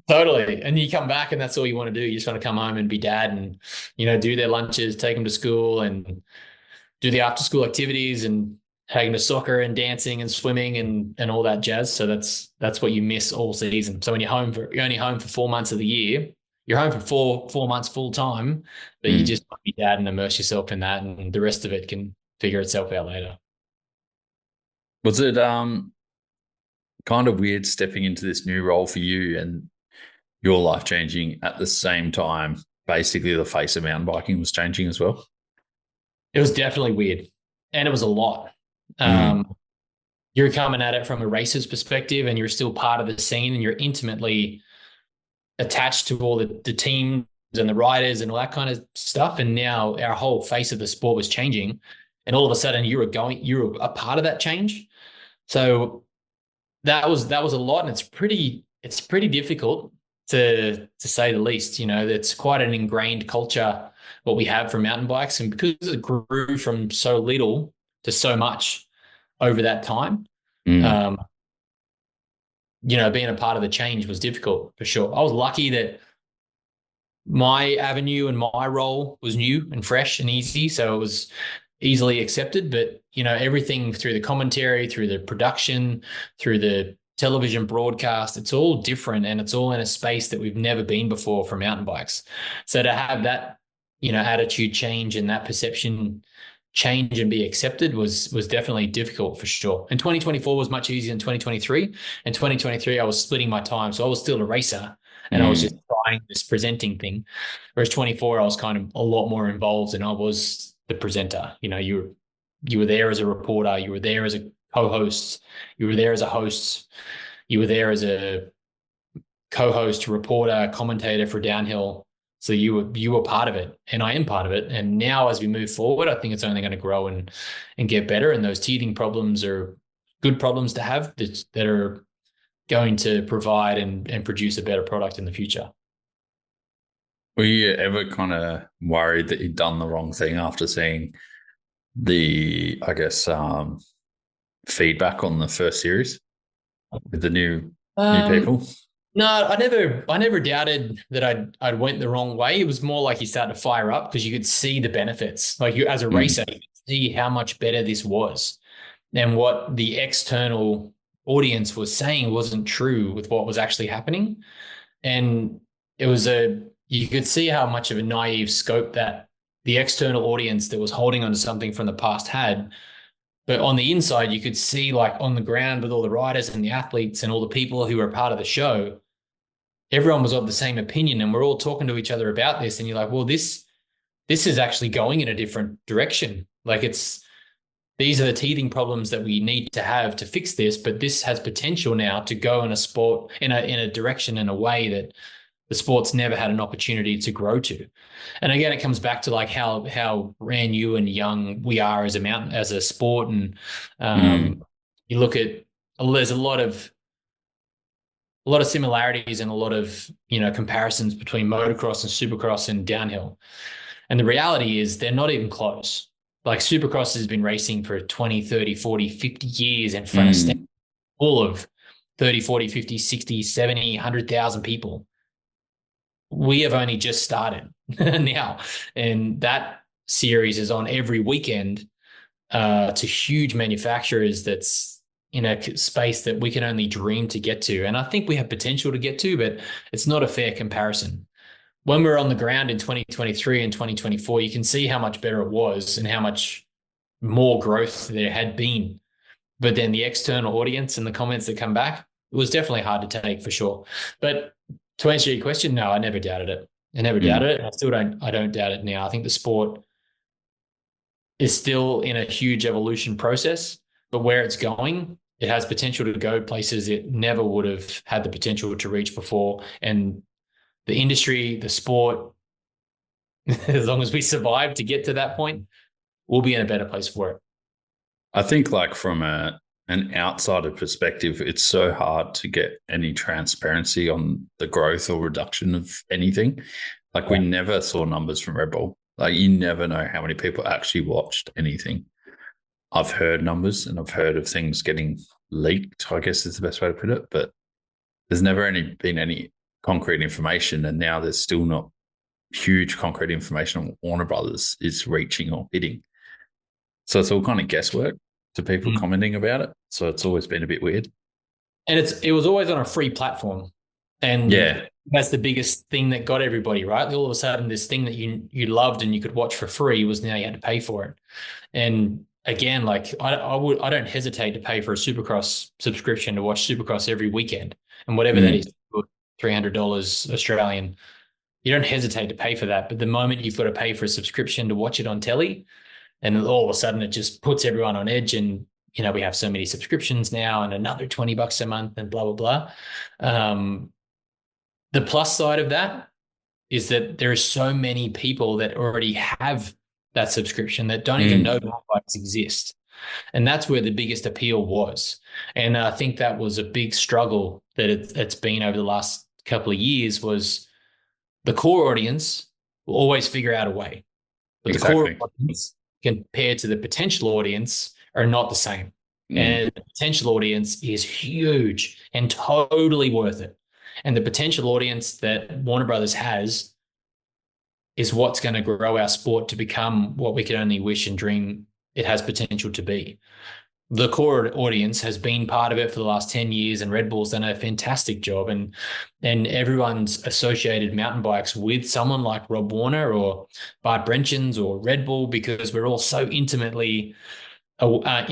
Totally. And you come back and that's all you want to do. You just want to come home and be dad and, do their lunches, take them to school and do the after school activities and take them to soccer and dancing and swimming and all that jazz. So that's what you miss all season. So when you're only home for 4 months of the year, you're home for four months full time, but you Mm. just be dad and immerse yourself in that, and the rest of it can figure itself out later. Was it kind of weird stepping into this new role for you and your life changing at the same time? Basically, the face of mountain biking was changing as well. It was definitely weird, and it was a lot. Mm. You're coming at it from a racer's perspective, and you're still part of the scene, and you're intimately attached to all the teams and the riders and all that kind of stuff. And now our whole face of the sport was changing, and all of a sudden you were a part of that change. So that was a lot, and it's pretty difficult to say the least. It's quite an ingrained culture what we have for mountain bikes, and because it grew from so little to so much over that time, Mm. um, being a part of the change was difficult for sure. I was lucky that my avenue and my role was new and fresh and easy, so it was easily accepted. But everything through the commentary, through the production, through the television broadcast, it's all different, and it's all in a space that we've never been before for mountain bikes. So to have that attitude change and that perception change and be accepted was definitely difficult for sure. And 2024 was much easier than 2023. In 2023, I was splitting my time, so I was still a racer and I was just Mm. trying this presenting thing. Whereas 24, I was kind of a lot more involved, and I was the presenter. You were there as a reporter, you were there as a co-host, you were there as a host, you were there as a co-host, reporter, commentator for downhill. So you were part of it, and I am part of it. And now as we move forward, I think it's only going to grow and get better. And those teething problems are good problems to have that are going to provide and produce a better product in the future. Were you ever kind of worried that you'd done the wrong thing after seeing the, I guess, feedback on the first series with the new Um, people? no, I never doubted that I'd went the wrong way. It was more like you started to fire up because you could see the benefits. Like you as a Mm. racer, you could see how much better this was. And what the external audience was saying wasn't true with what was actually happening. And you could see how much of a naive scope that the external audience that was holding on to something from the past had. But on the inside, you could see, like, on the ground with all the riders and the athletes and all the people who were part of the show, everyone was of the same opinion, and we're all talking to each other about this. And you're like, well, this is actually going in a different direction. Like, these are the teething problems that we need to have to fix this, but this has potential now to go in a sport in a direction, in a way that the sport's never had an opportunity to grow to. And again, it comes back to like how brand new and young we are as a sport. And Mm. you look at there's a lot of similarities and a lot of comparisons between motocross and supercross and downhill. And the reality is they're not even close. Like supercross has been racing for 20, 30, 40, 50 years in front of Mm. full of 30, 40, 50, 60, 70, 100,000 people. We have only just started now. And that series is on every weekend to huge manufacturers that's in a space that we can only dream to get to. And I think we have potential to get to, but it's not a fair comparison. When we were on the ground in 2023 and 2024, you can see how much better it was and how much more growth there had been. But then the external audience and the comments that come back, it was definitely hard to take for sure. But to answer your question, no, I never doubted it. I never Mm. doubted it. I don't doubt it now. I think the sport is still in a huge evolution process, but where it's going, it has potential to go places it never would have had the potential to reach before. And the industry, the sport, as long as we survive to get to that point, we'll be in a better place for it. I think, like, from an outsider perspective, it's so hard to get any transparency on the growth or reduction of anything. Like, we Yeah. never saw numbers from Red Bull. Like, you never know how many people actually watched anything. I've heard numbers and I've heard of things getting leaked, I guess is the best way to put it, but there's never been any concrete information. And now there's still not huge concrete information on Warner Brothers is reaching or hitting. So it's all kind of guesswork to people Mm. commenting about it. So it's always been a bit weird. And it was always on a free platform. And that's the biggest thing that got everybody, right? All of a sudden, this thing that you loved and you could watch for free was now you had to pay for it. And again, like I don't hesitate to pay for a Supercross subscription to watch Supercross every weekend, and whatever that is, $300 Australian. You don't hesitate to pay for that. But the moment you've got to pay for a subscription to watch it on telly, and all of a sudden it just puts everyone on edge. And we have so many subscriptions now, and another $20 a month, and blah blah blah. The plus side of that is that there are so many people that already have that subscription that don't even know mountain bikes exist. And that's where the biggest appeal was. And I think that was a big struggle that it's been over the last couple of years, was the core audience will always figure out a way. But Exactly. the core audience compared to the potential audience are not the same. And the potential audience is huge and totally worth it. And the potential audience that Warner Brothers has is what's going to grow our sport to become what we can only wish and dream it has potential to be. The core audience has been part of it for the last 10 years, and Red Bull's done a fantastic job. And everyone's associated mountain bikes with someone like Rob Warner or Bart Brenchens or Red Bull, because we're all so intimately, a part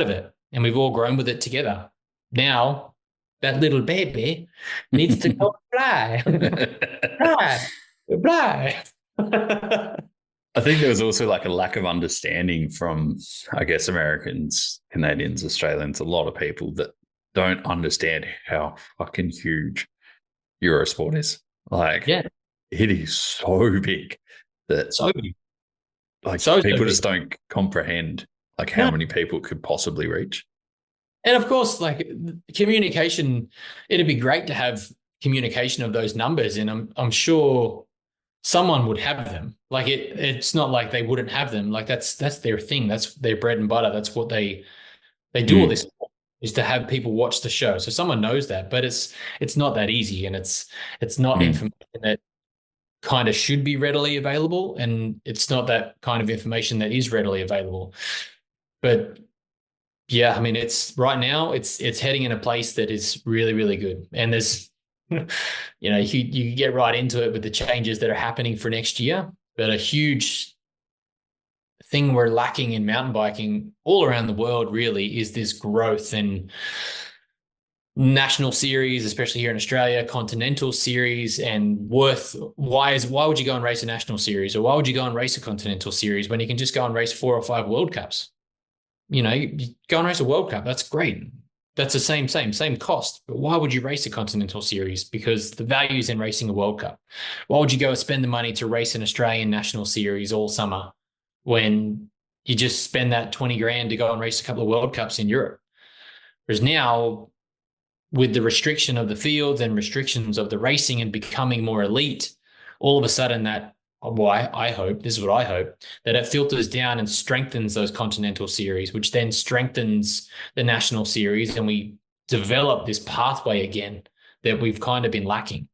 of it. And we've all grown with it together. Now, that little baby needs to go fly. Fly. I think there was also like a lack of understanding from, I guess, Americans, Canadians, Australians, a lot of people that don't understand how fucking huge Eurosport is. Like, it is so big that people just don't comprehend like how many people could possibly reach. And of course, like communication, it'd be great to have communication of those numbers, and I'm sure someone would have them. Like it's not like they wouldn't have them. Like that's their thing. That's their bread and butter. That's what they do all this for, is to have people watch the show. So someone knows that, but it's not that easy, and it's not information that kind of should be readily available, and it's not that kind of information that is readily available. But yeah, I mean, it's right now it's heading in a place that is really, really good. And there's, you get right into it with the changes that are happening for next year. But a huge thing we're lacking in mountain biking all around the world really is this growth in national series, especially here in Australia, continental series, and why would you go and race a national series, or why would you go and race a continental series when you can just go and race 4 or 5 World Cups? You go and race a World Cup. That's great. That's the same cost. But why would you race a Continental Series? Because the value is in racing a World Cup. Why would you go and spend the money to race an Australian National Series all summer when you just spend that 20 grand to go and race a couple of World Cups in Europe? Whereas now, with the restriction of the fields and restrictions of the racing and becoming more elite, all of a sudden I hope, this is what I hope, that it filters down and strengthens those continental series, which then strengthens the national series, and we develop this pathway again that we've kind of been lacking.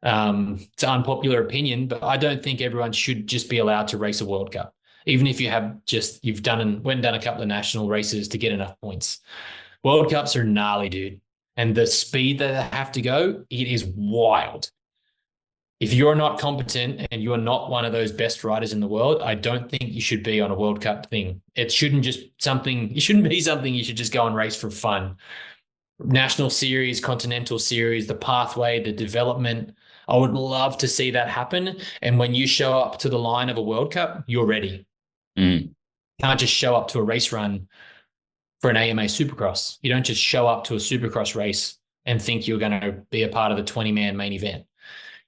It's an unpopular opinion, but I don't think everyone should just be allowed to race a World Cup, even if you've done a couple of national races to get enough points. World Cups are gnarly, dude. And the speed that they have to go, it is wild. If you're not competent and you're not one of those best riders in the world, I don't think you should be on a World Cup thing. It shouldn't be something you should just go and race for fun. National series, continental series, the pathway, the development. I would love to see that happen. And when you show up to the line of a World Cup, you're ready. You can't just show up to a race run for an AMA Supercross. You don't just show up to a Supercross race and think you're going to be a part of the 20-man main event.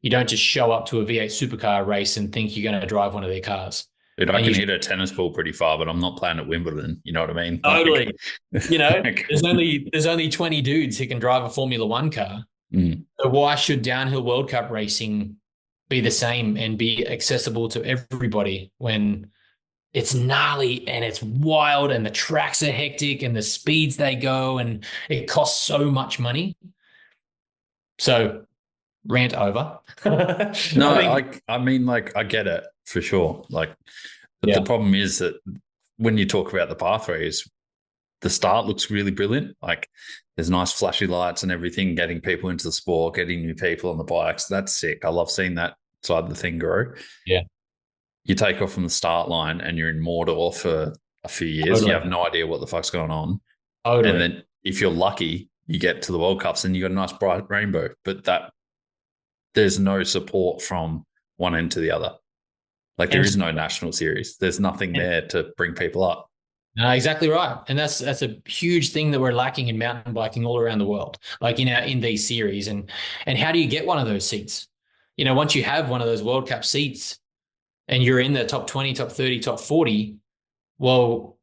You don't just show up to a V8 supercar race and think you're going to drive one of their cars. Dude, I can hit a tennis ball pretty far, but I'm not playing at Wimbledon. You know what I mean? Totally. There's only 20 dudes who can drive a Formula One car. So why should downhill World Cup racing be the same and be accessible to everybody when it's gnarly and it's wild and the tracks are hectic and the speeds they go and it costs so much money? So rant over. No, I mean, I get it for sure. But the problem is that when you talk about the pathways, the start looks really brilliant. Like there's nice flashy lights and everything, getting people into the sport, getting new people on the bikes. That's sick. I love seeing that side of the thing grow. Yeah, You take off from the start line and you're in Mordor for a few years. You totally. have no idea what the fuck's going on. And Totally. then if you're lucky, you get to the World Cups and you got a nice bright rainbow. But that there's no support from one end to the other. Like there And, is no national series. There's nothing and there to bring people up. exactly right. And that's a huge thing that we're lacking in mountain biking all around the world, like in these series. And how do you get one of those seats? Once you have one of those World Cup seats and you're in the top 20, top 30, top 40, well,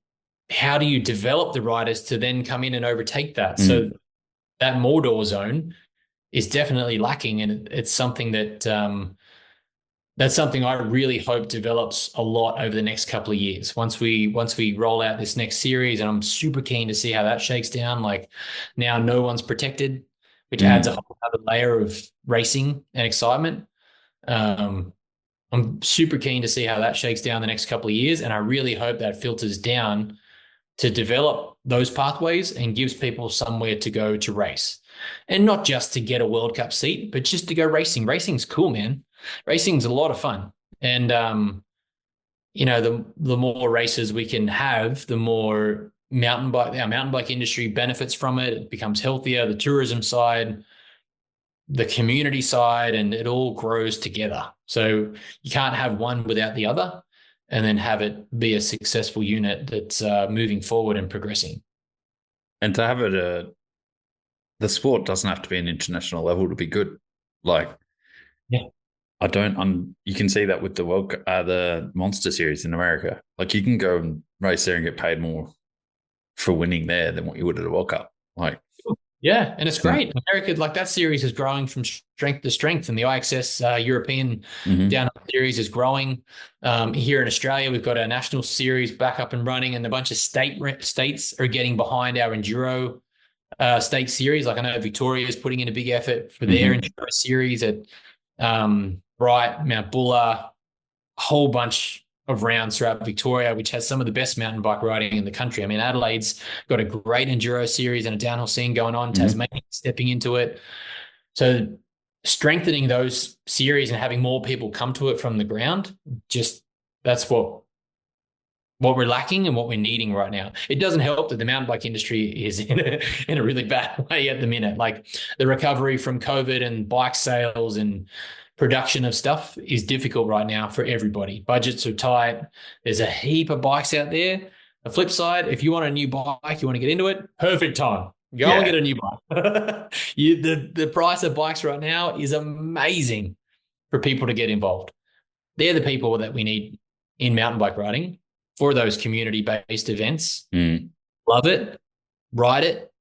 how do you develop the riders to then come in and overtake that? So that Mordor zone is definitely lacking, and it's something that's something I really hope develops a lot over the next couple of years. Once we roll out this next series, and I'm super keen to see how that shakes down. Like now, no one's protected, which adds a whole other layer of racing and excitement. I'm super keen to see how that shakes down the next couple of years, and I really hope that filters down to develop those pathways and gives people somewhere to go to race. And not just to get a World Cup seat, but just to go racing. Racing's cool, man. Racing's a lot of fun. And the more races we can have, the more our mountain bike industry benefits from it. It becomes healthier, the tourism side, the community side, and it all grows together. So you can't have one without the other, and then have it be a successful unit that's moving forward and progressing. And to have it, the sport doesn't have to be an international level to be good. Like, Yeah. I don't. You can see that with the Monster Series in America. Like, you can go and race there and get paid more for winning there than what you would at a World Cup. Like, yeah, and it's great. America, like that series is growing from strength to strength, and the IXS European Downhill Series is growing. Here in Australia, we've got our national series back up and running, and a bunch of states are getting behind our enduro state series. Like I know Victoria is putting in a big effort for their enduro series at Bright, Mount Buller, a whole bunch of rounds throughout Victoria, which has some of the best mountain bike riding in the country. I mean, Adelaide's got a great enduro series and a downhill scene going on. Tasmania stepping into it. So strengthening those series and having more people come to it from the ground, that's what we're lacking and what we're needing right now. It doesn't help that the mountain bike industry is in a really bad way at the minute. Like the recovery from COVID and bike sales and production of stuff is difficult right now for everybody. Budgets are tight. There's a heap of bikes out there. The flip side, if you want a new bike, you want to get into it, perfect time. Go and get a new bike. The price of bikes right now is amazing for people to get involved. They're the people that we need in mountain bike riding for those community-based events. Love it, ride it,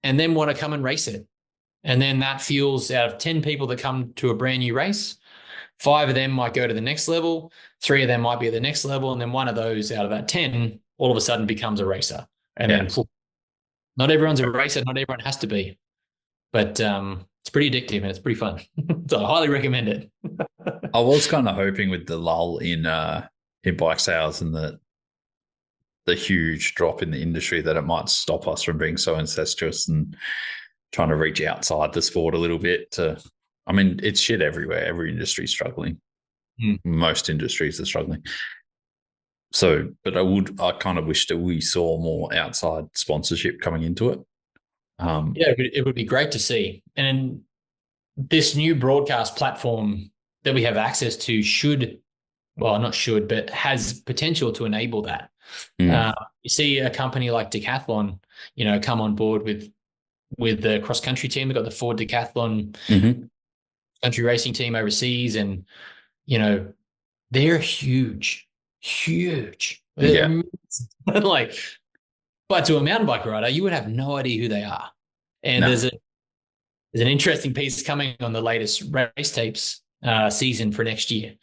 and then want to come and race it. And then that fuels out of 10 people that come to a brand new race, 5 of them might go to the next level, 3 of them might be at the next level, and then one of those out of that 10 all of a sudden becomes a racer. And then not everyone's a racer, not everyone has to be. But it's pretty addictive and it's pretty fun. So I highly recommend it. I was kind of hoping with the lull in bike sales and the huge drop in the industry that it might stop us from being so incestuous and trying to reach outside the sport a little bit. It's shit everywhere. Every industry is struggling. Most industries are struggling. So, but I kind of wish that we saw more outside sponsorship coming into it. It would be great to see. And this new broadcast platform that we have access to has potential to enable that. You see a company like Decathlon, come on board with the cross country team. They've got the Ford Decathlon country racing team overseas, and they're huge. Like, but to a mountain bike rider, you would have no idea who they are. And there's an interesting piece coming on the latest race tapes season for next year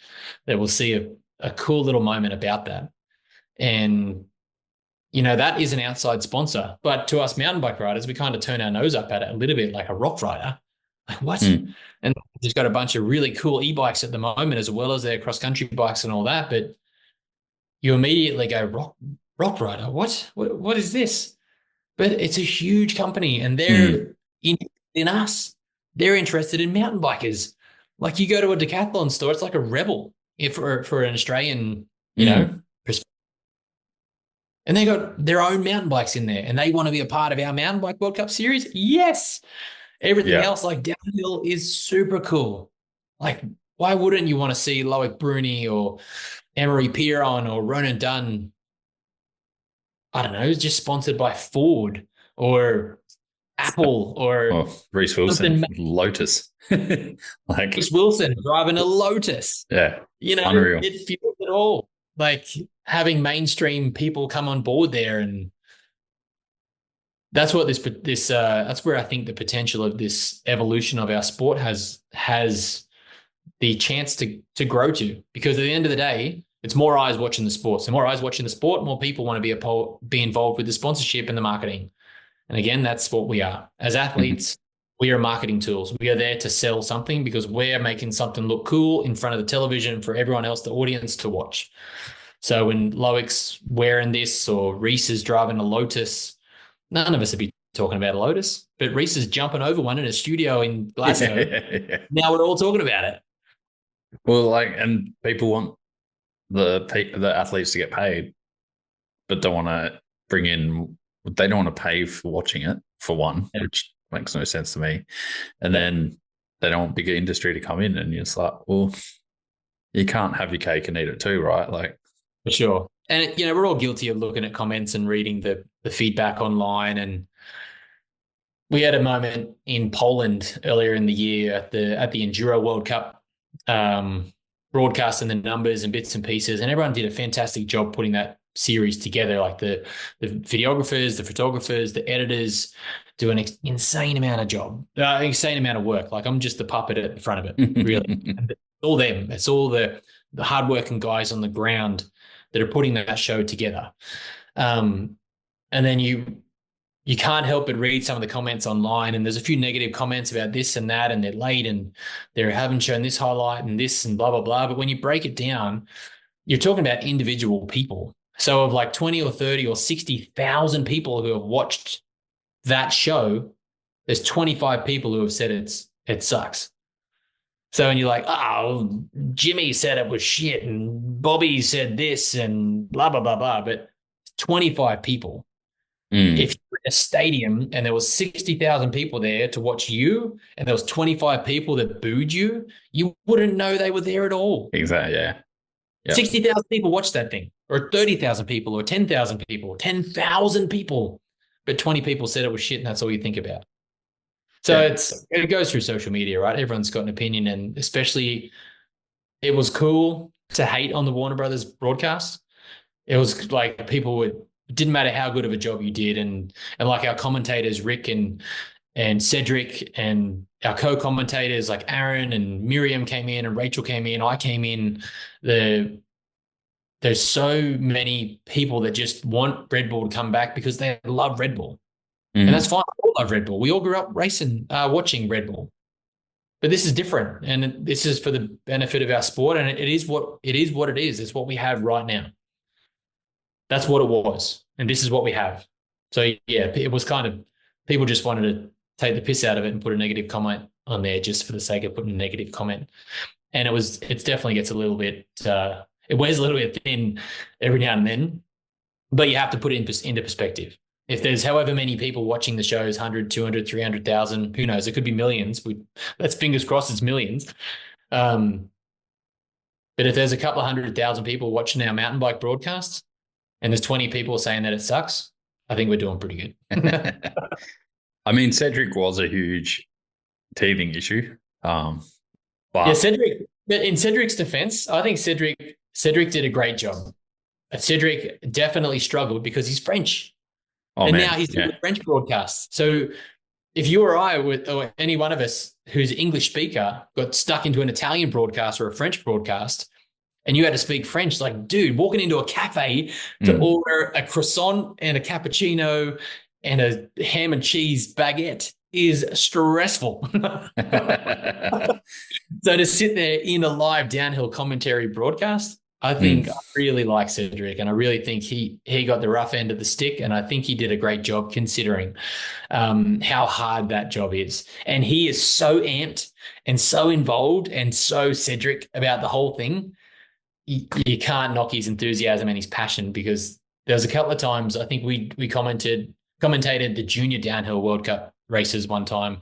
that we'll see a cool little moment about that. And that is an outside sponsor, but to us mountain bike riders, we kind of turn our nose up at it a little bit, like a rock rider. Like, what? And there's got a bunch of really cool e-bikes at the moment, as well as their cross-country bikes and all that. But you immediately go, rock rider, what is this? but it's a huge company and Mm. they're in us. They're interested in mountain bikers. Like you go to a Decathlon store, it's like a Rebel if for an Australian, Mm. and they got their own mountain bikes in there and they want to be a part of our mountain bike World Cup series. Yes. Everything Yeah. else, like downhill, is super cool. Like, why wouldn't you want to see Loic Bruni or Emery Piron or Ronan Dunn? I don't know, just sponsored by Ford or Apple or Oh, Reese Wilson, something. Lotus. Like, Chris Wilson driving a Lotus. yeah, You know, unreal. it feels it all. Like having mainstream people come on board there, and that's what that's where I think the potential of this evolution of our sport has the chance to grow to. Because at the end of the day, it's more eyes watching the sport. So more eyes watching the sport, more people want to be involved with the sponsorship and the marketing. And again, that's what we are. As Mhm. athletes, we are marketing tools. We are there to sell something because we're making something look cool in front of the television for everyone else, the audience, to watch. So when Loic's wearing this or Reese is driving a Lotus, none of us would be talking about a Lotus, but Reese is jumping over one in a studio in Yeah, Glasgow. yeah, yeah. Now we're all talking about it. Well, like, and people want the athletes to get paid, but don't want to bring in. They don't want to pay for watching it for one, Yeah. which makes no sense to me. And Yeah, then they don't want bigger industry to come in, and you're just like, well, you can't have your cake and eat it too, right? Like, for sure. And we're all guilty of looking at comments and reading the feedback online. And we had a moment in Poland earlier in the year at the Enduro World Cup, broadcasting the numbers and bits and pieces, and everyone did a fantastic job putting that series together. Like the videographers, the photographers, the editors do an insane amount of job, insane amount of work. Like I'm just the puppet at the front of it, really. And it's all them. It's all the hardworking guys on the ground that are putting that show together. And then you can't help but read some of the comments online, and there's a few negative comments about this and that, and they're late and they haven't shown this highlight and this and blah blah blah. But when you break it down, you're talking about individual people. So of like 20 or 30 or 60,000 people who have watched that show, there's 25 people who have said it sucks. So and you're like, oh, Jimmy said it was shit and Bobby said this and blah blah blah blah. But 25 people. Mm, If you're in a stadium and there was 60,000 people there to watch you and there was 25 people that booed you, you wouldn't know they were there at all. exactly. Yeah. Yep. 60,000 people watched that thing, or 30,000 people, or 10,000 people, 10,000 people, but 20 people said it was shit and that's all you think about. So Yeah. it goes through social media, right? Everyone's got an opinion, and especially it was cool to hate on the Warner Brothers broadcast. It was like people would, it didn't matter how good of a job you did, and like our commentators Rick and Cedric and our co-commentators like Aaron and Miriam came in and Rachel came in, I came in. There's so many people that just want Red Bull to come back because they love Red Bull, and that's Mm. fine. We all love Red Bull. We all grew up racing, watching Red Bull. But this is different, and this is for the benefit of our sport, and it is what it is. What it is. It's what we have right now. That's what it was. And this is what we have. So yeah, it was kind of, people just wanted to take the piss out of it and put a negative comment on there just for the sake of putting a negative comment. And it definitely gets a little bit, it wears a little bit thin every now and then, but you have to put it into perspective. If there's however many people watching the shows, 100, 200, 300,000, who knows, it could be millions. Let's fingers crossed it's millions. Um, but if there's a couple of 100,000 people watching our mountain bike broadcasts, and there's 20 people saying that it sucks, I think we're doing pretty good. I mean, Cedric was a huge teething issue. Yeah, But but in Cedric's defense, I think Cedric did a great job. Cedric definitely struggled because he's French. oh And man, now he's doing yeah. French broadcasts. So if you or I, or any one of us who's an English speaker, got stuck into an Italian broadcast or a French broadcast, and you had to speak French, like, dude, walking into a cafe to Mm. order a croissant and a cappuccino and a ham and cheese baguette is stressful. So to sit there in a live downhill commentary broadcast, I think I really like Cedric, and I really think he got the rough end of the stick, and I think he did a great job considering how hard that job is. And he is so amped and so involved and so Cedric about the whole thing. You can't knock his enthusiasm and his passion, because there was a couple of times I think we commentated the junior downhill World Cup races one time,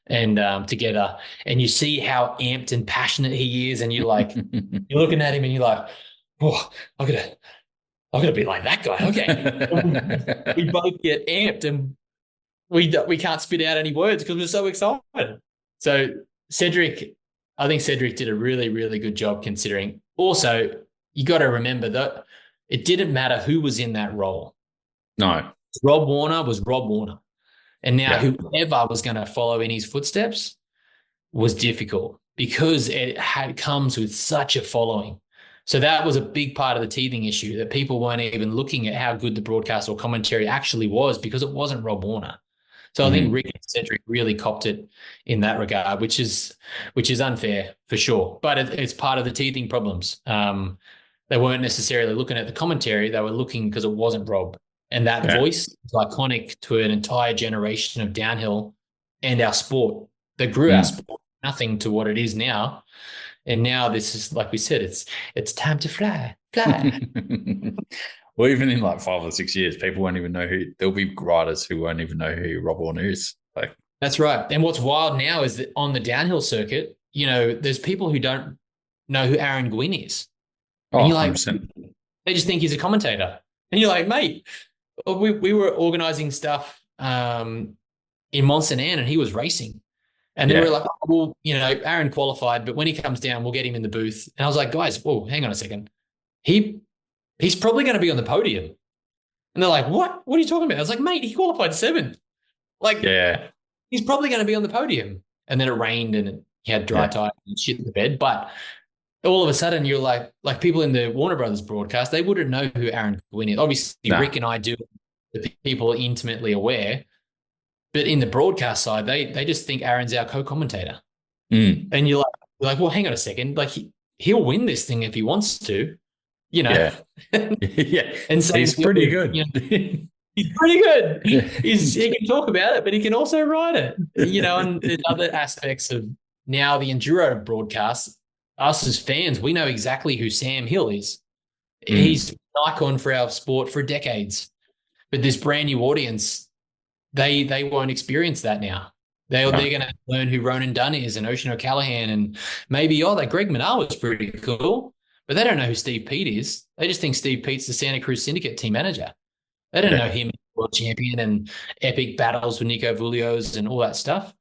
and together, and you see how amped and passionate he is, and you're like, you're looking at him and you're like, oh, I gotta be like that guy. Okay, we both get amped and we can't spit out any words because we're so excited. So Cedric, I think Cedric did a really, really good job considering. Also, you got to remember that it didn't matter who was in that role. No. Rob Warner was Rob Warner. And now whoever was going to follow in his footsteps was difficult because comes with such a following. So that was a big part of the teething issue, that people weren't even looking at how good the broadcast or commentary actually was because it wasn't Rob Warner. So I think Rick and Cedric really copped it in that regard, which is unfair for sure. But it's part of the teething problems. They weren't necessarily looking at the commentary; they were looking because it wasn't Rob, and that voice is iconic to an entire generation of downhill and our sport that grew our sport nothing to what it is now. And now this is, like we said, it's time to fly. Well, even in like 5 or 6 years, people won't even know there'll be riders who won't even know who Rob Warner is. Like, that's right. And what's wild now is that on the downhill circuit, there's people who don't know who Aaron Gwynn is. And you're like, 100%. They just think he's a commentator. And you're like, mate, we were organizing stuff in Mont Saint Anne and he was racing. And they were like, oh, well, Aaron qualified, but when he comes down, we'll get him in the booth. And I was like, guys, whoa, hang on a second. He's probably going to be on the podium. And they're like, what? What are you talking about? I was like, mate, he qualified 7th. Like, he's probably going to be on the podium. And then it rained and he had dry tire and shit in the bed. But all of a sudden, you're like people in the Warner Brothers broadcast, they wouldn't know who Aaron Gwynn is. Obviously, Rick and I do. The people are intimately aware. But in the broadcast side, they just think Aaron's our co-commentator. And you're like, well, hang on a second. Like, he'll win this thing if he wants to. Yeah. And so he's pretty good. He's pretty good. He can talk about it, but he can also ride it. And there's other aspects of now the enduro broadcast. Us as fans, we know exactly who Sam Hill is. He's an icon for our sport for decades. But this brand new audience, they won't experience that now. They're going to learn who Ronan Dunn is and Ocean O'Callaghan, and maybe that Greg Minnaar was pretty cool. But they don't know who Steve Peat is. They just think Steve Peat's the Santa Cruz Syndicate team manager. They don't know him, world champion, and epic battles with Nico Vulios and all that stuff.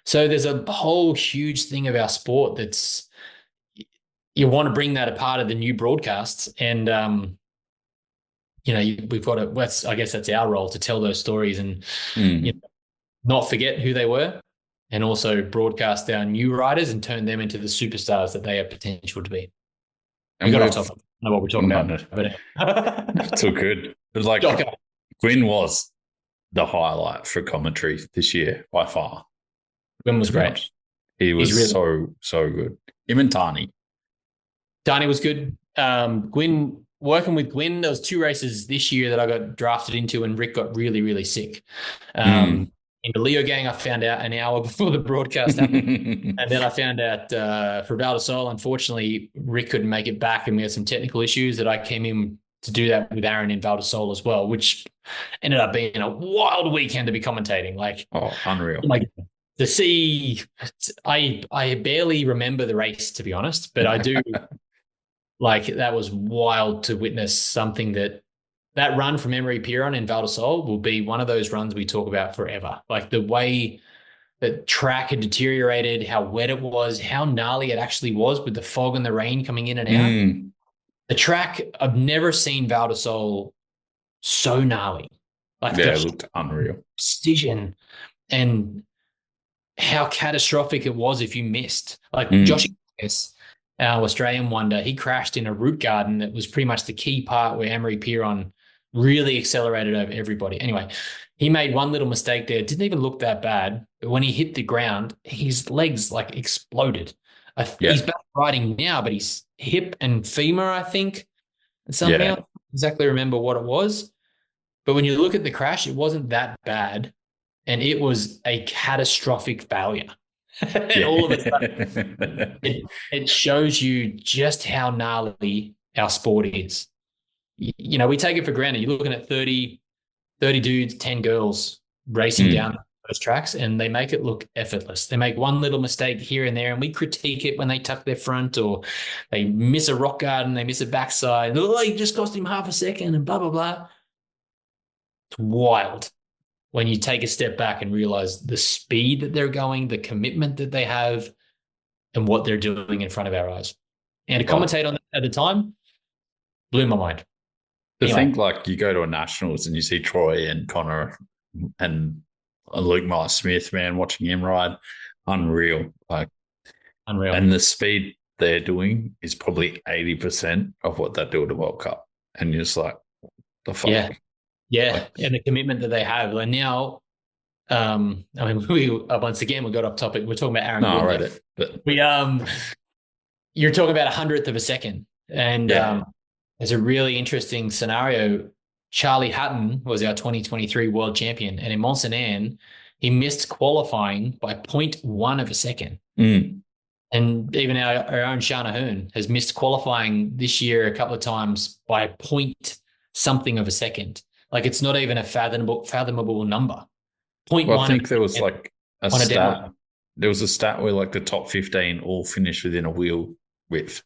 So there's a whole huge thing of our sport that's, you want to bring that a part of the new broadcasts. And, we've got to, I guess that's our role, to tell those stories and not forget who they were, and also broadcast our new riders and turn them into the superstars that they have potential to be. And we got off topic. I know what we're talking about. But it's all good. It was like Gwyn was the highlight for commentary this year by far. Gwyn was great. He was really so good. Him and Tani. Tani was good. Working with Gwyn, there was 2 races this year that I got drafted into, and Rick got really, really sick. In the Leo gang, I found out an hour before the broadcast happened. And then I found out for Val di Sole, unfortunately, Rick couldn't make it back, and we had some technical issues that I came in to do that with Aaron in Val di Sole as well, which ended up being a wild weekend to be commentating. Unreal. To see, I barely remember the race, to be honest, but I do. That was wild to witness something that run from Emery Piron in Val di Sole will be one of those runs we talk about forever. Like the way the track had deteriorated, how wet it was, how gnarly it actually was with the fog and the rain coming in and out. The track, I've never seen Val di Sole so gnarly. It looked unreal. Precision and how catastrophic it was if you missed. Josh, our Australian wonder, he crashed in a root garden that was pretty much the key part where Emery Piron really accelerated over everybody. Anyway, he made one little mistake there. It didn't even look that bad. But when he hit the ground, his legs exploded. He's back riding now, but his hip and femur, I think, and something Yeah. else. I don't exactly remember what it was. But when you look at the crash, it wasn't that bad. And it was a catastrophic failure. And all of a sudden, it shows you just how gnarly our sport is. We take it for granted. You're looking at 30 dudes, 10 girls racing down those tracks, and they make it look effortless. They make one little mistake here and there, and we critique it when they tuck their front or they miss a rock garden, they miss a backside. Oh, it just cost him half a second and blah, blah, blah. It's wild when you take a step back and realize the speed that they're going, the commitment that they have, and what they're doing in front of our eyes. And to commentate on that at the time blew my mind. To think like you go to a nationals and you see Troy and Connor and Luke Myers-Smith, man, watching him ride, unreal. Unreal. And the speed they're doing is probably 80% of what they do at the World Cup. And you're just like, the fuck? Yeah. And the commitment that they have. Like now, once again, we got off topic. We're talking about Aaron. No, I read it. But you're talking about 100th of a second. And there's a really interesting scenario. Charlie Hutton was our 2023 world champion. And in Mont-Saint-Anne, he missed qualifying by 0.1 of a second. And even our own Shana Hearn has missed qualifying this year a couple of times by point something of a second. Like it's not even a fathomable number. 0.1. Well, I think there was like a stat. Demo. There was a stat where like the top 15 all finished within a wheel width,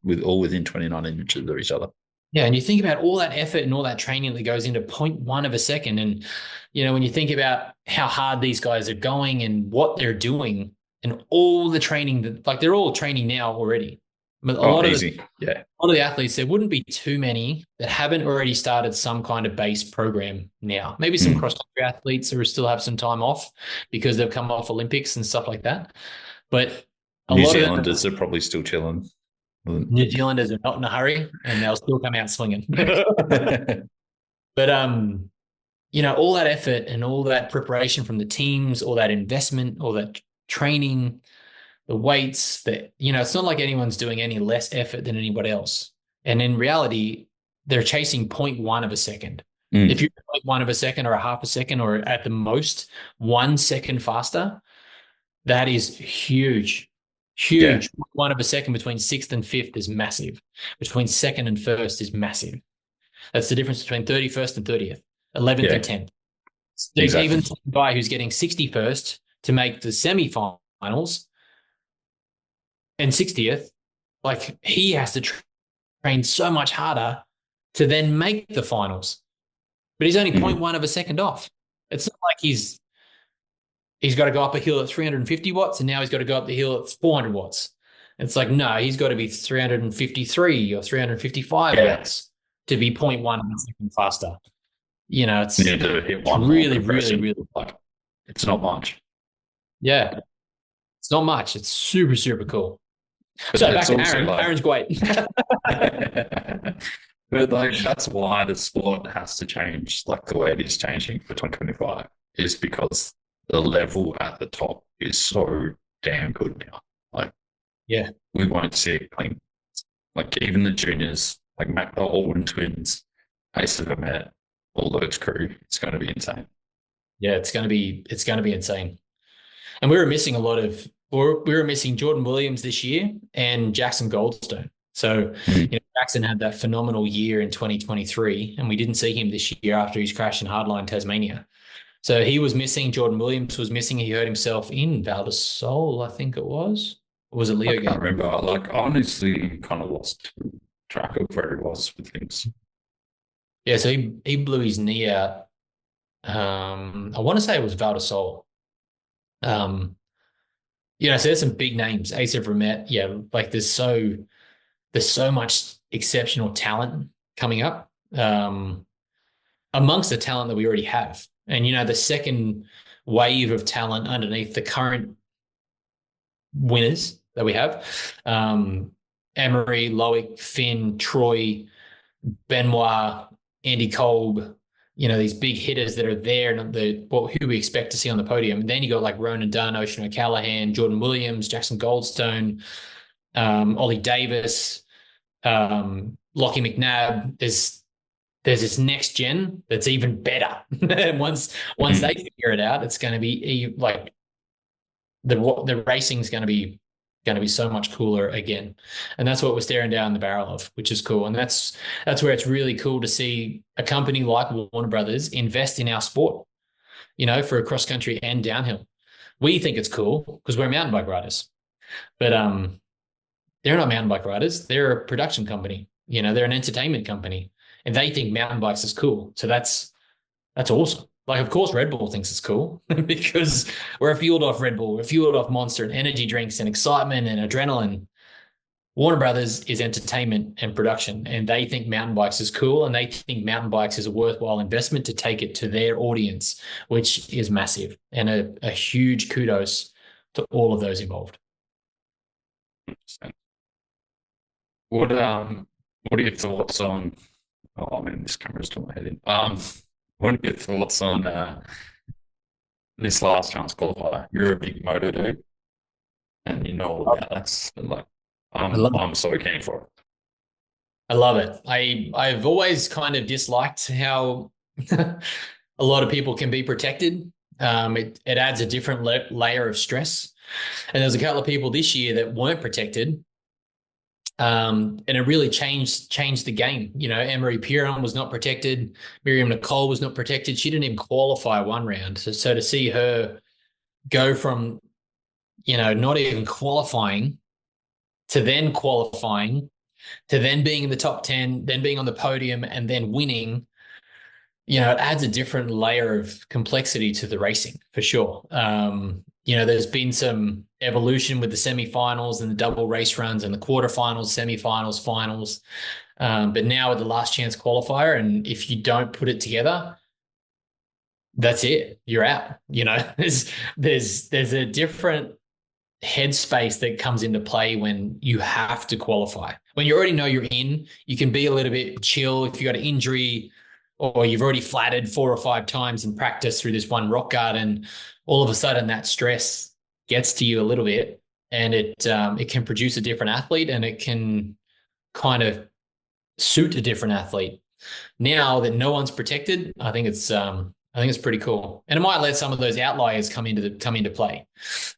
with all within 29 inches of each other. Yeah, and you think about all that effort and all that training that goes into 0.1 of a second. And, when you think about how hard these guys are going and what they're doing and all the training that, they're all training now already. But a lot of the athletes, there wouldn't be too many that haven't already started some kind of base program now. Maybe some cross-country athletes who still have some time off because they've come off Olympics and stuff like that. But New Zealanders are probably still chilling. New Zealanders are not in a hurry and they'll still come out swinging. But, all that effort and all that preparation from the teams, all that investment, all that training, the weights, it's not like anyone's doing any less effort than anybody else. And in reality, they're chasing 0.1 of a second. If you're 0.1 of a second or a half a second or at the most 1 second faster, that is huge. Huge. 0.1 of a second between 6th and 5th is massive. Between 2nd and 1st is massive. That's the difference between 31st and 30th, 11th and 10th. There's even some guy who's getting 61st to make the semifinals and 60th. Like he has to train so much harder to then make the finals. But he's only 0.1 of a second off. It's not like he's got to go up a hill at 350 watts and now he's got to go up the hill at 400 watts. It's like, no, he's got to be 353 or 355 watts to be 0.1 of a second faster. It's really, really, really like it's not much. Yeah. It's not much. It's super, super cool. But so back to Aaron. Aaron's great. But that's why the sport has to change the way it is changing for 2025 is because the level at the top is so damn good now. We won't see it clean. Even the juniors, Mac the Alwyn twins, Ace of Met, all those crew, it's going to be insane. Yeah, it's going to be insane. And we were missing Jordan Williams this year and Jackson Goldstone. So, Jackson had that phenomenal year in 2023, and we didn't see him this year after his crash in Hardline, Tasmania. So he was missing. Jordan Williams was missing. He hurt himself in Val di Sole, I think it was. Or was it Leo? I can't remember. Honestly, kind of lost track of where he was with things. Yeah, so he blew his knee out. I want to say it was Val di Sole. So there's some big names. Ace of Remet. Yeah, there's so much exceptional talent coming up amongst the talent that we already have. And, the second wave of talent underneath the current winners that we have, Emery, Loic, Finn, Troy, Benoit, Andy Kolb, these big hitters that are there and who we expect to see on the podium. And then you got like Ronan Dunn, Ocean O'Callaghan, Jordan Williams, Jackson Goldstone, Ollie Davis, Lockie McNabb. There's this next gen that's even better. once they figure it out, it's going to be like the racing is going to be so much cooler again. And that's what we're staring down the barrel of, which is cool. And that's where it's really cool to see a company like Warner Brothers invest in our sport, for cross country and downhill. We think it's cool because we're mountain bike riders, but they're not mountain bike riders. They're a production company. They're an entertainment company, and they think mountain bikes is cool. So that's awesome. Like, of course, Red Bull thinks it's cool because we're fueled off Red Bull, we're fueled off Monster and energy drinks and excitement and adrenaline. Warner Brothers is entertainment and production, and they think mountain bikes is cool, and they think mountain bikes is a worthwhile investment to take it to their audience, which is massive, and a huge kudos to all of those involved. What are your thoughts on? Oh man, this camera's doing my head in. What are your thoughts on this last chance qualifier? You're a big motor dude, and you know all about that. Like, I'm so keen for it. I love it. I've always kind of disliked how a lot of people can be protected. It adds a different layer of stress. And there's a couple of people this year that weren't protected. And it really changed the game. Emery Piron was not protected. Miriam Nicole was not protected. She didn't even qualify one round. So to see her go from, not even qualifying to then qualifying to then being in the top 10, then being on the podium and then winning, it adds a different layer of complexity to the racing for sure. There's been some evolution with the semifinals and the double race runs and the quarterfinals, semifinals, finals. But now with the last chance qualifier, and if you don't put it together, that's it. You're out. There's a different headspace that comes into play when you have to qualify. When you already know you're in, you can be a little bit chill. If you got an injury or you've already flattered 4 or 5 times in practice through this one rock garden, all of a sudden that stress gets to you a little bit, and it can produce a different athlete, and it can kind of suit a different athlete. Now that no one's protected, I think it's pretty cool, and it might let some of those outliers come into play.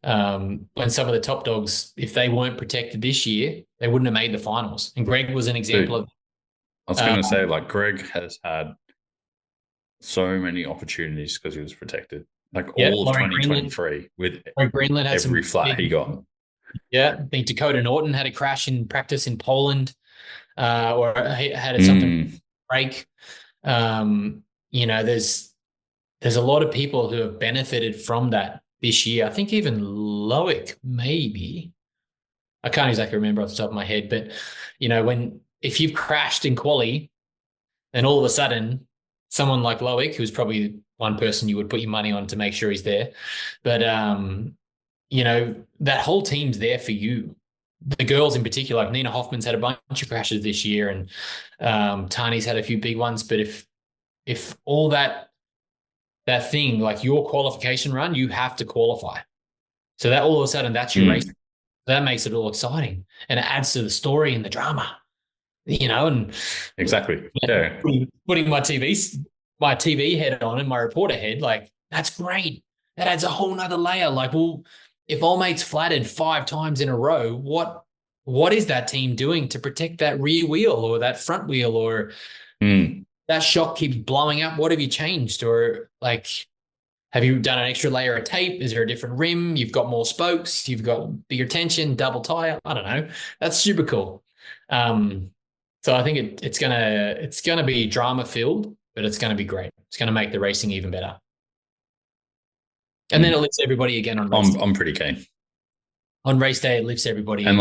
When some of the top dogs, if they weren't protected this year, they wouldn't have made the finals. And Greg was an example of. I was going to say, like, Greg has had so many opportunities because he was protected. Like all of 2023 with Greenland had every flat he got. Yeah, I think Dakota Norton had a crash in practice in Poland, or he had something break. There's a lot of people who have benefited from that this year. I think even Loic, maybe. I can't exactly remember off the top of my head, but if you've crashed in quali, and all of a sudden someone like Loic, who's probably one person you would put your money on to make sure he's there, but that whole team's there for you. The girls in particular, like Nina Hoffman's had a bunch of crashes this year, and Tani's had a few big ones. But if all that thing, like your qualification run, you have to qualify. So that all of a sudden that's your race. That makes it all exciting, and it adds to the story and the drama. And exactly. Yeah. Putting my TV head on and my reporter head, like, that's great. That adds a whole nother layer. Like, well, if old mate's flattered 5 times in a row, what is that team doing to protect that rear wheel or that front wheel, or that shock keeps blowing up? What have you changed? Or like, have you done an extra layer of tape? Is there a different rim? You've got more spokes. You've got bigger tension, double tire. I don't know. That's super cool. So I think it's gonna be drama filled, but it's gonna be great. It's gonna make the racing even better. And then it lifts everybody again on race day. I'm pretty keen. On race day, it lifts everybody. And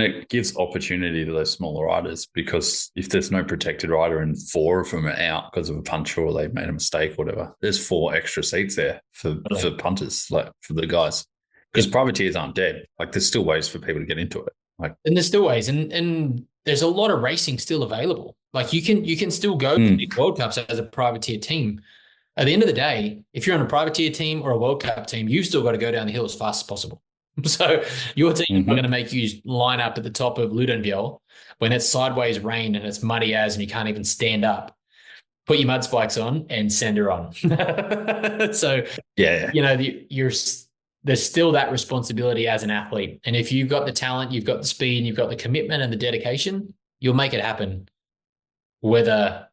it gives opportunity to those smaller riders, because if there's no protected rider and 4 of them are out because of a puncher or they've made a mistake or whatever, there's 4 extra seats there for punters, like for the guys. Because privateers aren't dead. Like, there's still ways for people to get into it. And there's still ways. And there's a lot of racing still available. Like you can still go to these World Cups as a privateer team. At the end of the day, if you're on a privateer team or a World Cup team, you've still got to go down the hill as fast as possible. So your team is not going to make you line up at the top of Ludenviel when it's sideways rain and it's muddy as and you can't even stand up. Put your mud spikes on and send her on. So, Yeah. you know, there's still that responsibility as an athlete. And if you've got the talent, you've got the speed, you've got the commitment and the dedication, you'll make it happen. Whether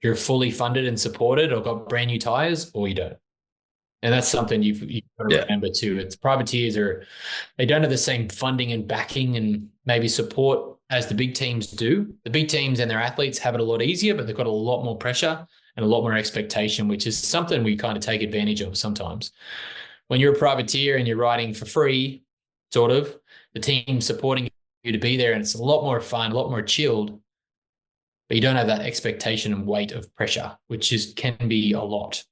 you're fully funded and supported or got brand new tires or you don't. And that's something you've got to remember too. It's privateers they don't have the same funding and backing and maybe support as the big teams do. The big teams and their athletes have it a lot easier, but they've got a lot more pressure and a lot more expectation, which is something we kind of take advantage of sometimes. When you're a privateer and you're riding for free, sort of, the team supporting you to be there, and it's a lot more fun, a lot more chilled, but you don't have that expectation and weight of pressure, which can be a lot.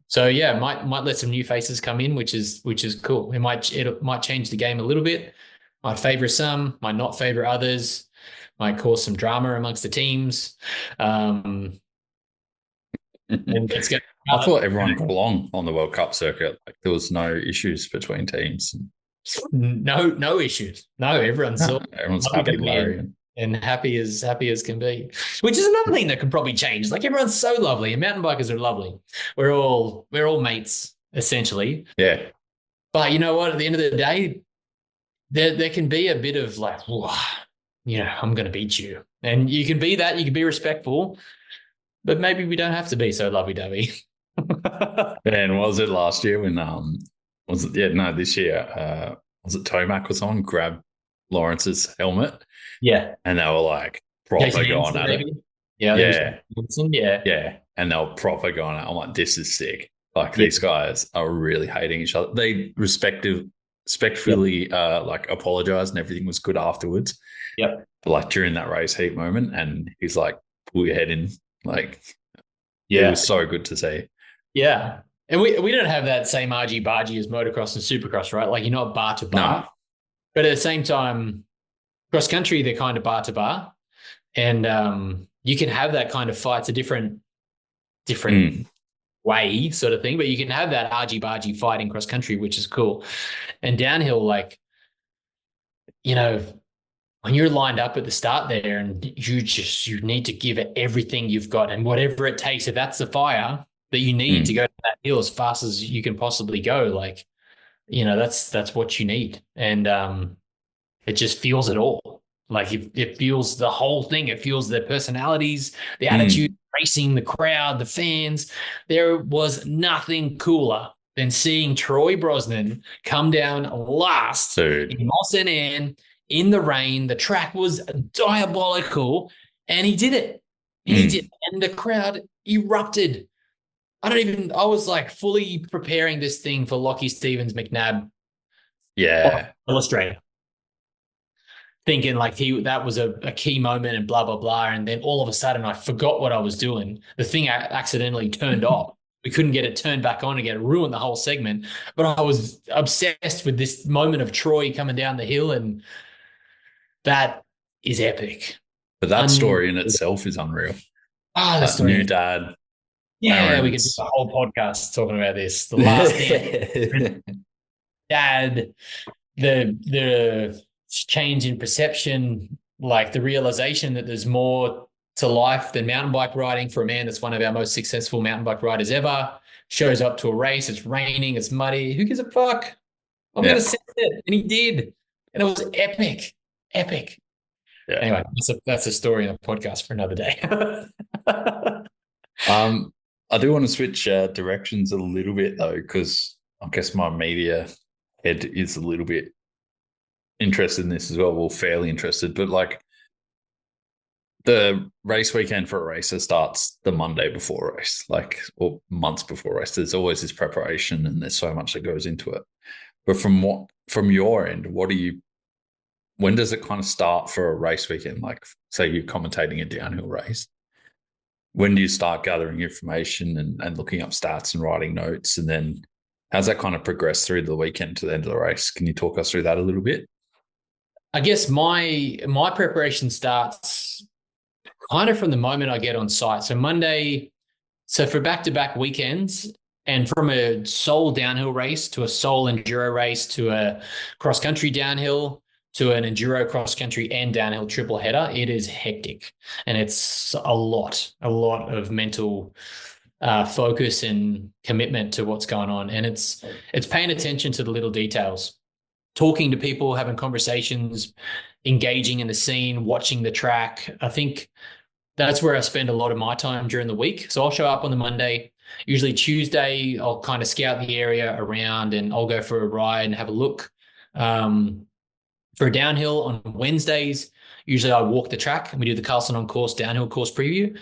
So yeah, might let some new faces come in, which is cool. It might change the game a little bit. Might favor some, might not favor others. Might cause some drama amongst the teams. And it's I thought everyone got along on the World Cup circuit. Like there was no issues between teams. No issues. No, everyone's happy, Larry. And happy as can be, which is another thing that could probably change. Like everyone's so lovely, and mountain bikers are lovely. We're all mates essentially. Yeah. But you know what? At the end of the day, there can be a bit of like, you know, I'm going to beat you, and you can be that. You can be respectful, but maybe we don't have to be so lovey-dovey. And was it last year when was it? Yeah, no, this year. Was it Tomac or someone grabbed Lawrence's helmet? Yeah. And they were like proper going at it. Yeah. And they were proper going at it. I'm like, this is sick. Like these guys are really hating each other. They respectfully like apologized and everything was good afterwards. Yep. But like during that race heat moment, and he's like, pull your head in. Like, it was so good to see. Yeah. And we don't have that same argy-bargy as motocross and supercross, right? Like you're not bar to bar. No. But at the same time, cross country, they're kind of bar to bar. And you can have that kind of fight. It's a different way sort of thing, but you can have that argy-bargy fight in cross country, which is cool. And downhill, like, you know, when you're lined up at the start there and you need to give it everything you've got and whatever it takes, if that's the fire that you need to go to that hill as fast as you can possibly go, like, you know, that's what you need. And it just feels it all. Like it feels the whole thing. It feels their personalities, the attitude, racing, the crowd, the fans. There was nothing cooler than seeing Troy Brosnan come down last in Moss and Ann in the rain. The track was diabolical, and he did it. And the crowd erupted. I was like fully preparing this thing for Lockie Stevens McNabb. Yeah. Illustrator. Thinking like that was a key moment and blah, blah, blah. And then all of a sudden I forgot what I was doing. The thing accidentally turned off. We couldn't get it turned back on again. It ruined the whole segment. But I was obsessed with this moment of Troy coming down the hill, and that is epic. But that story in itself is unreal. The story. New dad. Yeah, we could do a whole podcast talking about this. The last dad, the change in perception, like the realization that there's more to life than mountain bike riding for a man that's one of our most successful mountain bike riders ever. Shows up to a race, it's raining, it's muddy. Who gives a fuck? I'm going to send it. And he did. And it was epic. Epic. Yeah. Anyway, that's a story in a podcast for another day. I do want to switch directions a little bit, though, because I guess my media head is a little bit interested in this as well. Well, fairly interested. But, like, the race weekend for a racer starts the Monday before a race, like, or months before a race. There's always this preparation and there's so much that goes into it. But from your end, when does it kind of start for a race weekend? Like, say you're commentating a downhill race. When do you start gathering information and looking up stats and writing notes? And then how's that kind of progress through the weekend to the end of the race? Can you talk us through that a little bit? I guess my preparation starts kind of from the moment I get on site. So Monday, so for back-to-back weekends, and from a sole downhill race to a sole enduro race to a cross-country downhill to an enduro cross-country and downhill triple header, it is hectic. And it's a lot of mental focus and commitment to what's going on. And it's paying attention to the little details, talking to people, having conversations, engaging in the scene, watching the track. I think that's where I spend a lot of my time during the week. So I'll show up on the Monday. Usually Tuesday, I'll kind of scout the area around and I'll go for a ride and have a look. For a downhill on Wednesdays, usually I walk the track and we do the Carlson on course downhill course preview.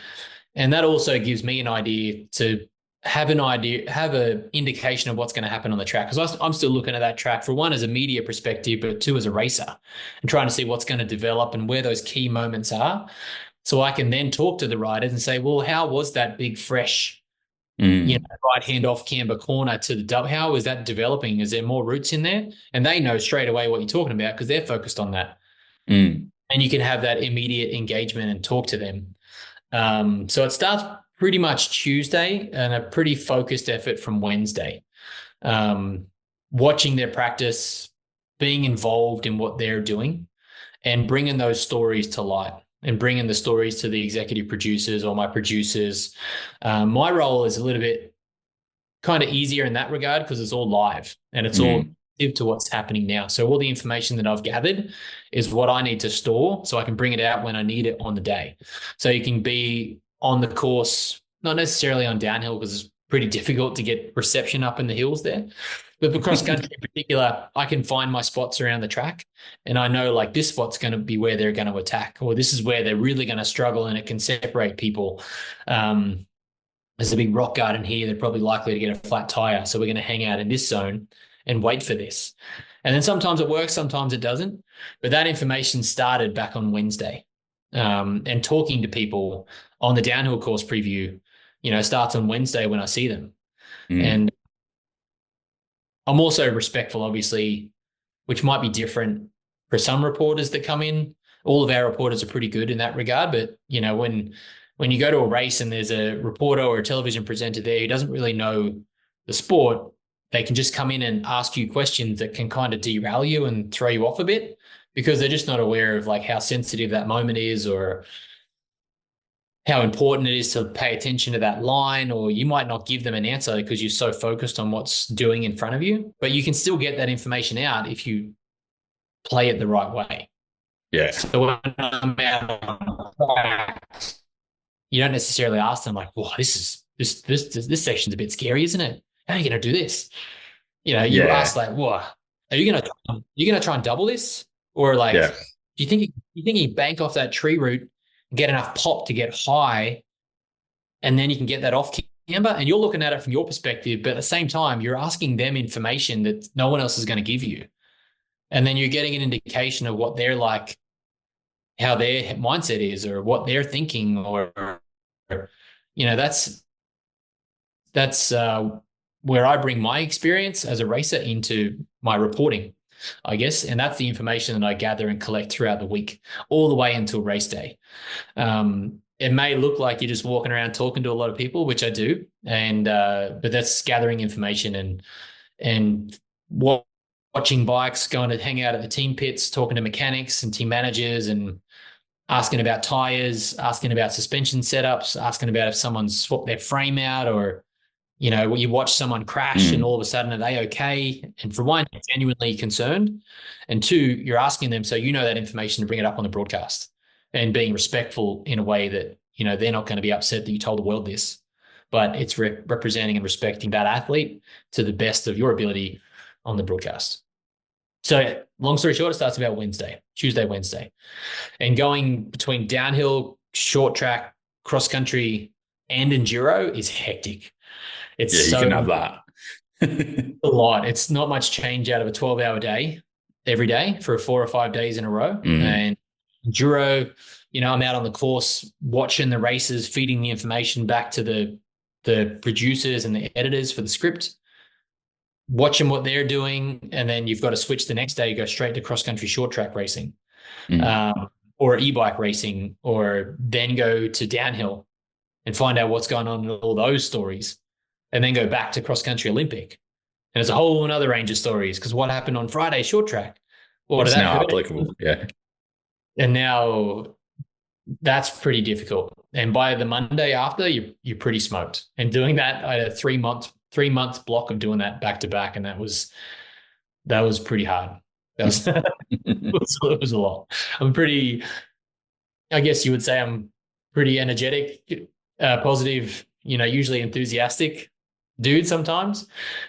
And that also gives me an idea to have an indication of what's going to happen on the track. Because I'm still looking at that track for one as a media perspective, but two as a racer and trying to see what's going to develop and where those key moments are. So I can then talk to the riders and say, well, how was that big fresh, right hand off camber corner to the dub? How is that developing? Is there more roots in there? And they know straight away what you're talking about because they're focused on that. And you can have that immediate engagement and talk to them. So it starts pretty much Tuesday and a pretty focused effort from Wednesday. Watching their practice, being involved in what they're doing and bringing those stories to light and bringing the stories to the executive producers or my producers. My role is a little bit kind of easier in that regard because it's all live and it's all to what's happening now. So all the information that I've gathered is what I need to store so I can bring it out when I need it on the day. So you can be on the course, not necessarily on downhill because it's pretty difficult to get reception up in the hills there. But for cross country in particular, I can find my spots around the track and I know like this spot's going to be where they're going to attack or this is where they're really going to struggle and it can separate people. There's a big rock garden here. They're probably likely to get a flat tire. So we're going to hang out in this zone and wait for this. And then sometimes it works, sometimes it doesn't. But that information started back on Wednesday. And talking to people on the downhill course preview, starts on Wednesday when I see them. And I'm also respectful, obviously, which might be different for some reporters that come in. All of our reporters are pretty good in that regard. But, when you go to a race and there's a reporter or a television presenter there who doesn't really know the sport, they can just come in and ask you questions that can kind of derail you and throw you off a bit because they're just not aware of like how sensitive that moment is or how important it is to pay attention to that line, or you might not give them an answer because you're so focused on what's doing in front of you, but you can still get that information out if you play it the right way. Yeah. So when I'm out on track, you don't necessarily ask them like, "Whoa, this section's a bit scary, isn't it? How are you going to do this?" You ask like, "Whoa, are you going to try and double this, or like, do you think you bank off that tree root and get enough pop to get high, and then you can get that off camber?" And you're looking at it from your perspective, but at the same time, you're asking them information that no one else is going to give you, and then you're getting an indication of what they're like, how their mindset is or what they're thinking or that's where I bring my experience as a racer into my reporting, I guess. And that's the information that I gather and collect throughout the week, all the way until race day. It may look like you're just walking around talking to a lot of people, which I do. But that's gathering information and watching bikes, going to hang out at the team pits, talking to mechanics and team managers and asking about tires, asking about suspension setups, asking about if someone's swapped their frame out or, you watch someone crash and all of a sudden are they okay? And for one, you're genuinely concerned. And two, you're asking them so that information to bring it up on the broadcast and being respectful in a way that, they're not going to be upset that you told the world this, but it's representing and respecting that athlete to the best of your ability on the broadcast. So long story short, it starts about Tuesday, Wednesday. And going between downhill, short track, cross country, and enduro is hectic. It's you can have that. a lot. It's not much change out of a 12-hour day every day for 4 or 5 days in a row. And enduro, I'm out on the course watching the races, feeding the information back to the producers and the editors for the script. watching what they're doing, and then you've got to switch the next day, go straight to cross-country short track racing, Mm. or e-bike racing, or then go to downhill and find out what's going on in all those stories, and then go back to cross-country Olympic. And there's a whole another range of stories because what happened on Friday short track? Or did It's that now hurt? applicable. Yeah. And now that's pretty difficult. And by the Monday after, you're pretty smoked. And doing that, I had a 3 month block of doing that back to back, and that was pretty hard. That was it was a lot. I'm pretty. I guess you would say I'm pretty energetic, positive. Usually enthusiastic dude sometimes,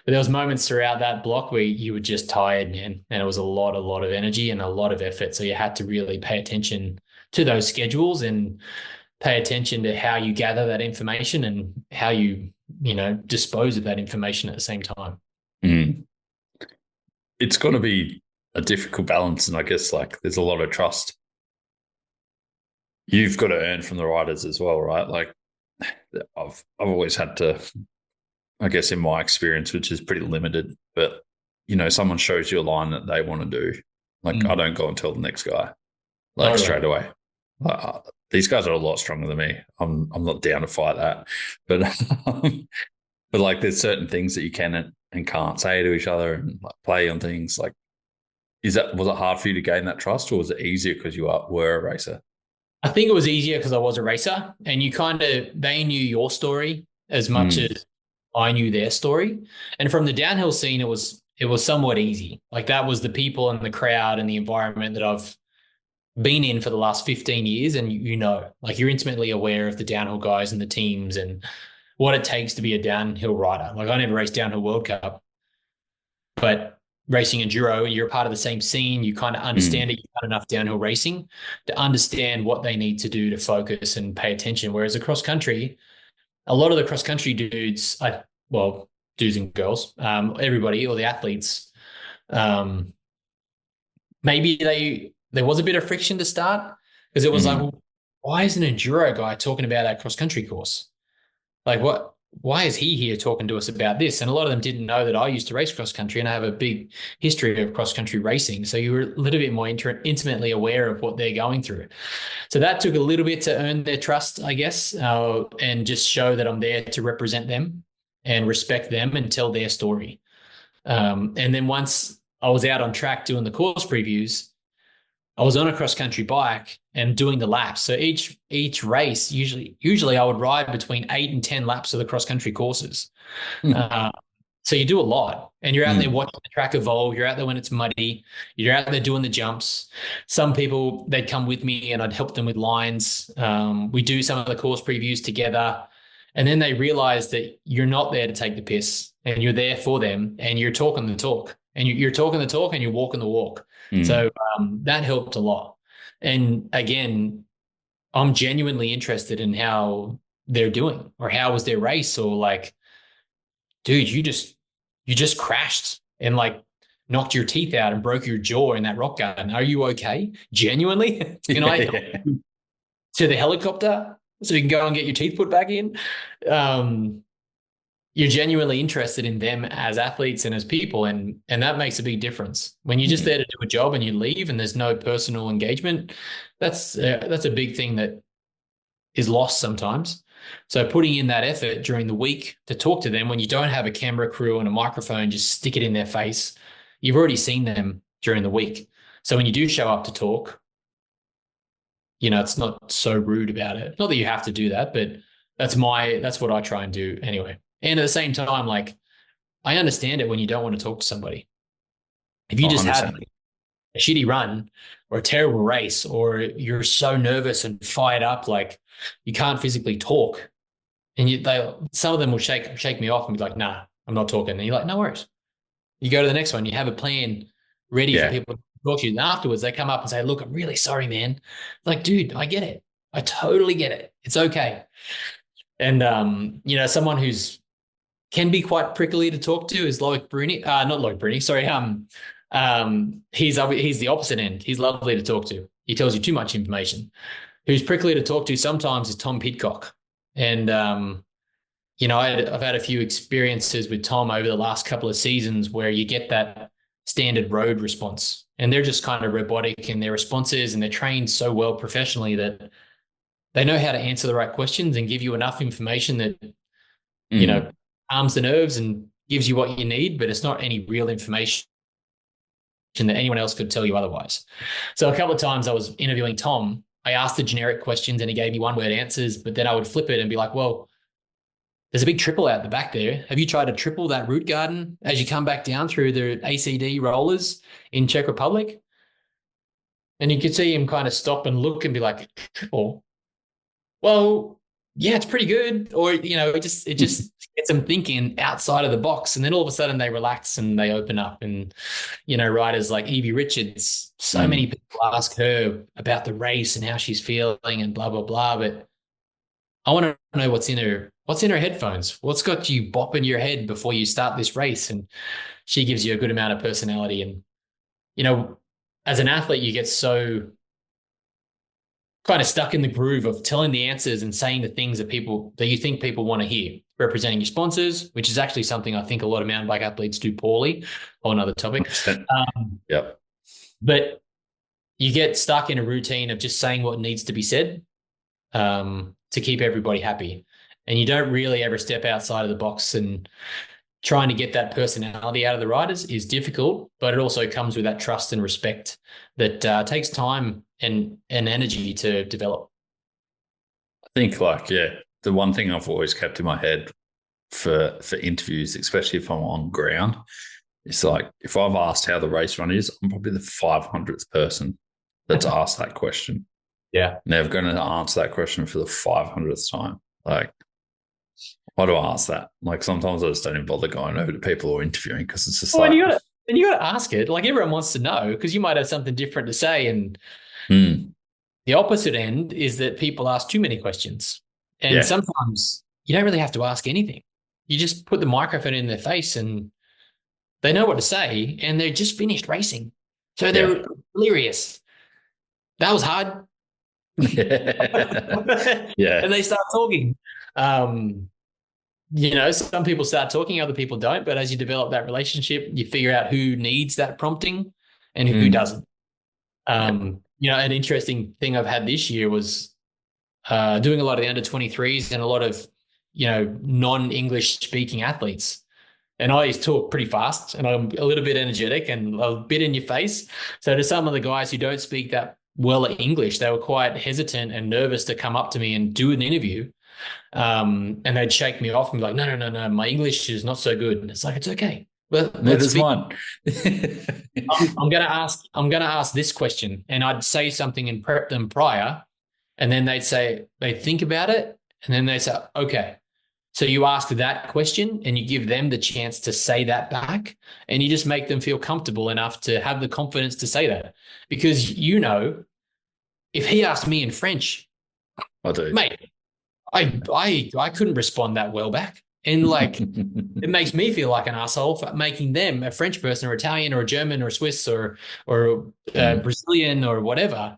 but there was moments throughout that block where you were just tired, man, and it was a lot of energy and a lot of effort. So you had to really pay attention to those schedules and pay attention to how you gather that information and how you dispose of that information at the same time. Mm. It's got to be a difficult balance, and I guess like there's a lot of trust you've got to earn from the riders as well, right? Like I've always had to, I guess, in my experience, which is pretty limited, but someone shows you a line that they want to do, like I don't go and tell the next guy, like straight away. These guys are a lot stronger than me. I'm not down to fight that, but but like there's certain things that you can and can't say to each other and like play on things. Like, was it hard for you to gain that trust, or was it easier because you were a racer? I think it was easier because I was a racer, and they knew your story as much as I knew their story. And from the downhill scene, it was somewhat easy. Like that was the people and the crowd and the environment that I've been in for the last 15 years. And like you're intimately aware of the downhill guys and the teams and what it takes to be a downhill rider. Like I never raced downhill World Cup, but racing enduro, you're a part of the same scene. You kind of understand it. You've done enough downhill racing to understand what they need to do to focus and pay attention. Whereas across country, a lot of the cross country dudes, dudes and girls, everybody, or the athletes, maybe there was a bit of friction to start because it was like, well, why is an enduro guy talking about our cross country course? Like what? Why is he here talking to us about this? And a lot of them didn't know that I used to race cross country and I have a big history of cross country racing. So you were a little bit more intimately aware of what they're going through. So that took a little bit to earn their trust, I guess, and just show that I'm there to represent them and respect them and tell their story. And then once I was out on track doing the course previews, I was on a cross country bike and doing the laps. So each race, usually I would ride between 8 and 10 laps of the cross country courses. So you do a lot, and you're out there watching the track evolve. You're out there when it's muddy. You're out there doing the jumps. Some people, they'd come with me and I'd help them with lines. We do some of the course previews together, and then they realize that you're not there to take the piss, and you're there for them, and you're talking the talk, and you're talking the talk, and you're walking the walk. So that helped a lot. And again, I'm genuinely interested in how they're doing, or how was their race, or like, dude, you just crashed and like knocked your teeth out and broke your jaw in that rock garden. Are you okay? Genuinely? Can I help you to the helicopter so you can go and get your teeth put back in? You're genuinely interested in them as athletes and as people, and that makes a big difference. When you're just there to do a job and you leave and there's no personal engagement, that's a big thing that is lost sometimes. So putting in that effort during the week to talk to them when you don't have a camera crew and a microphone, just stick it in their face. You've already seen them during the week. So when you do show up to talk, it's not so rude about it. Not that you have to do that, but that's what I try and do anyway. And at the same time, like, I understand it when you don't want to talk to somebody. If you just have a shitty run or a terrible race, or you're so nervous and fired up, like you can't physically talk, and some of them will shake me off and be like, nah, I'm not talking. And you're like, no worries. You go to the next one. You have a plan ready for people to talk to you. And afterwards they come up and say, look, I'm really sorry, man. Like, dude, I get it. I totally get it. It's okay. And, someone who's can be quite prickly to talk to is Loic Bruni. Not Loic Bruni, sorry. He's the opposite end. He's lovely to talk to. He tells you too much information. Who's prickly to talk to sometimes is Tom Pidcock. And I've had a few experiences with Tom over the last couple of seasons where you get that standard road response, and they're just kind of robotic in their responses, and they're trained so well professionally that they know how to answer the right questions and give you enough information that, calms the nerves and gives you what you need, but it's not any real information that anyone else could tell you otherwise. So a couple of times I was interviewing Tom, I asked the generic questions and he gave me one word answers, but then I would flip it and be like, well, there's a big triple out the back there. Have you tried to triple that root garden as you come back down through the ACD rollers in Czech Republic? And you could see him kind of stop and look and be like, triple? Well, yeah, it's pretty good. Or, it just gets them thinking outside of the box. And then all of a sudden they relax and they open up. And, riders like Evie Richards, so many people ask her about the race and how she's feeling and blah, blah, blah. But I want to know what's in her headphones. What's got you bopping your head before you start this race? And she gives you a good amount of personality. And, as an athlete, you get so kind of stuck in the groove of telling the answers and saying the things that you think people want to hear, representing your sponsors, which is actually something I think a lot of mountain bike athletes do poorly. On another topic. Yep. But you get stuck in a routine of just saying what needs to be said to keep everybody happy. And you don't really ever step outside of the box, and trying to get that personality out of the riders is difficult, but it also comes with that trust and respect that takes time and energy to develop. I think the one thing I've always kept in my head for interviews, especially if I'm on ground, it's like, if I've asked how the race run is, I'm probably the 500th person that's asked that question. Yeah. Never going to answer that question for the 500th time. Like, why do I ask that? Like, sometimes I just don't even bother going over to people or interviewing, because it's just and you got to ask it. Like, everyone wants to know, because you might have something different to say. And the opposite end is that people ask too many questions. And sometimes you don't really have to ask anything. You just put the microphone in their face and they know what to say, and they're just finished racing. So they're delirious. That was hard. Yeah. And they start talking. Some people start talking, other people don't. But as you develop that relationship, you figure out who needs that prompting and who doesn't. An interesting thing I've had this year was doing a lot of the under 23s and a lot of, non-English speaking athletes. And I talk pretty fast, and I'm a little bit energetic and a bit in your face. So to some of the guys who don't speak that well English, they were quite hesitant and nervous to come up to me and do an interview. And they'd shake me off and be like, no, my English is not so good. And it's like, it's okay. Well, there's one. I'm gonna ask this question, and I'd say something and prep them prior, and then they'd think about it, and then they say, okay. So you ask that question and you give them the chance to say that back, and you just make them feel comfortable enough to have the confidence to say that. Because if he asked me in French, I do. Mate, I couldn't respond that well back. And it makes me feel like an asshole for making them, a French person or Italian or a German or Swiss or Brazilian or whatever,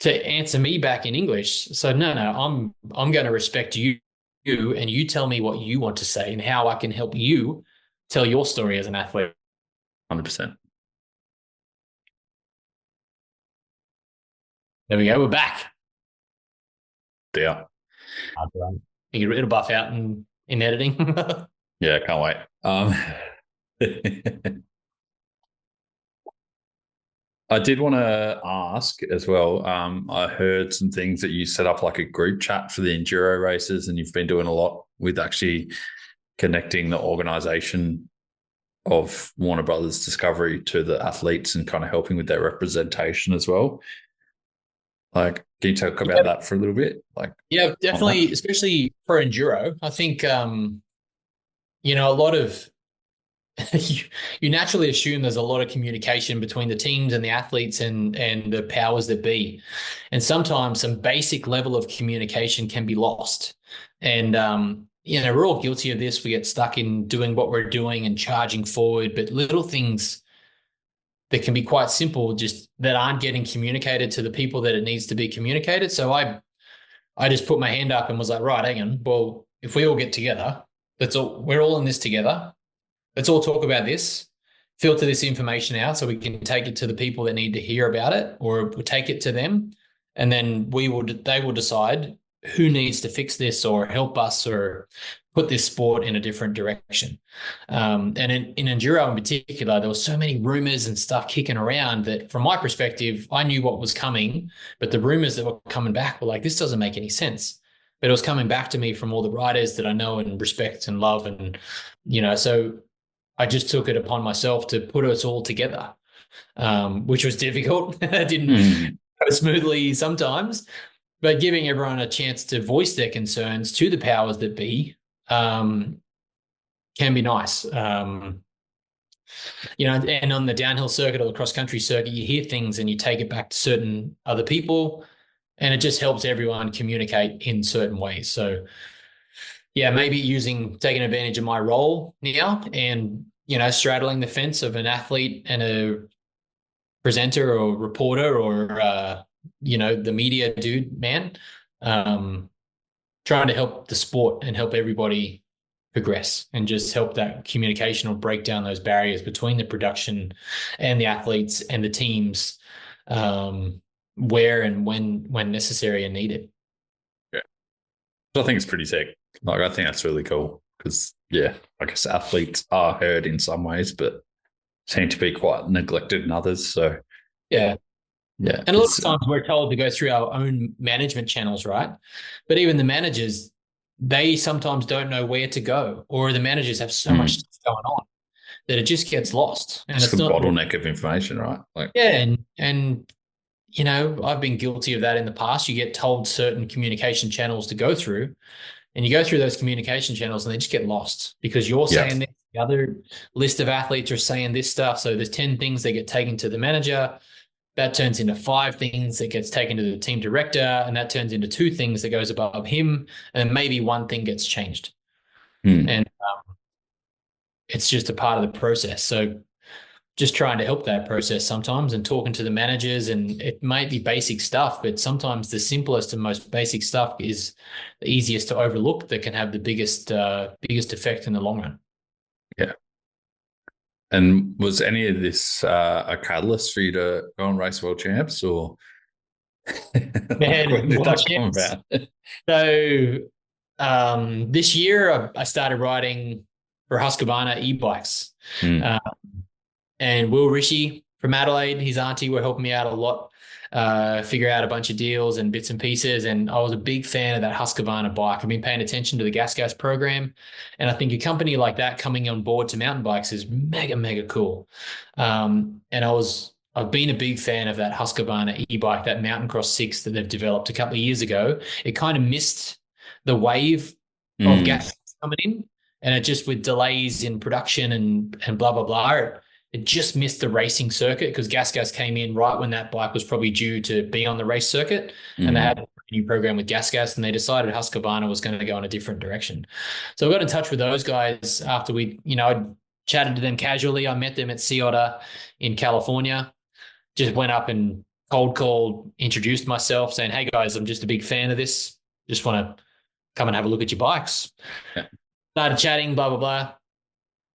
to answer me back in English. So no, I'm going to respect you, and you tell me what you want to say and how I can help you tell your story as an athlete. 100%. There we go. We're back. Yeah. It'll buff out in editing. Yeah, can't wait. I did want to ask as well. I heard some things that you set up like a group chat for the enduro races, and you've been doing a lot with actually connecting the organisation of Warner Brothers Discovery to the athletes and kind of helping with their representation as well. Like, can you talk about that for a little bit? Yeah, definitely, especially for enduro. I think, a lot of you naturally assume there's a lot of communication between the teams and the athletes and the powers that be. And sometimes some basic level of communication can be lost. And, we're all guilty of this. We get stuck in doing what we're doing and charging forward, but little things that can be quite simple, just that aren't getting communicated to the people that it needs to be communicated. So I just put my hand up and was like, right, hang on. Well, if we all get together, we're all in this together. Let's all talk about this, filter this information out so we can take it to the people that need to hear about it, or we'll take it to them. And then they will decide who needs to fix this or help us or put this sport in a different direction. And in enduro in particular, there were so many rumors and stuff kicking around that from my perspective, I knew what was coming, but the rumors that were coming back were like, this doesn't make any sense. But it was coming back to me from all the riders that I know and respect and love. And, so I just took it upon myself to put us all together, which was difficult. It didn't go smoothly sometimes, but giving everyone a chance to voice their concerns to the powers that be can be nice. And on the downhill circuit or the cross-country circuit, you hear things and you take it back to certain other people, and it just helps everyone communicate in certain ways. So, yeah, maybe taking advantage of my role now and, straddling the fence of an athlete and a presenter or reporter or, the media dude, man, trying to help the sport and help everybody progress and just help that communication or break down those barriers between the production and the athletes and the teams, where and when necessary and needed. Yeah. I think it's pretty sick. Like, I think that's really cool because, yeah, I guess athletes are heard in some ways, but seem to be quite neglected in others. So, yeah. Yeah. And a lot of times we're told to go through our own management channels, right? But even the managers, they sometimes don't know where to go, or the managers have so much stuff going on that it just gets lost. And it's a bottleneck of information, right? And I've been guilty of that in the past. You get told certain communication channels to go through, and you go through those communication channels and they just get lost because you're saying this, the other list of athletes are saying this stuff. So there's 10 things that get taken to the manager. That turns into 5 things that gets taken to the team director, and that turns into 2 things that goes above him, and then maybe 1 thing gets changed. And it's just a part of the process. So just trying to help that process sometimes and talking to the managers, and it might be basic stuff, but sometimes the simplest and most basic stuff is the easiest to overlook that can have the biggest effect in the long run. Yeah. And was any of this a catalyst for you to go and race world champs, or Man, world champs. So this year I started riding for Husqvarna e-bikes. And Will Rishi from Adelaide, his auntie, were helping me out a lot, figure out a bunch of deals and bits and pieces. And I was a big fan of that Husqvarna bike. I've been paying attention to the Gas program. And I think a company like that coming on board to mountain bikes is mega, mega cool. And I've been a big fan of that Husqvarna e-bike, that Mountain Cross 6 that they've developed a couple of years ago. It kind of missed the wave of gas coming in, and it just, with delays in production and blah, blah, blah, it just missed the racing circuit because Gas came in right when that bike was probably due to be on the race circuit. And they had a new program with Gas, and they decided Husqvarna was going to go in a different direction. So I got in touch with those guys after I chatted to them casually. I met them at Sea Otter in California, just went up and cold called, introduced myself saying, hey guys, I'm just a big fan of this. Just want to come and have a look at your bikes. Yeah. Started chatting, blah, blah, blah.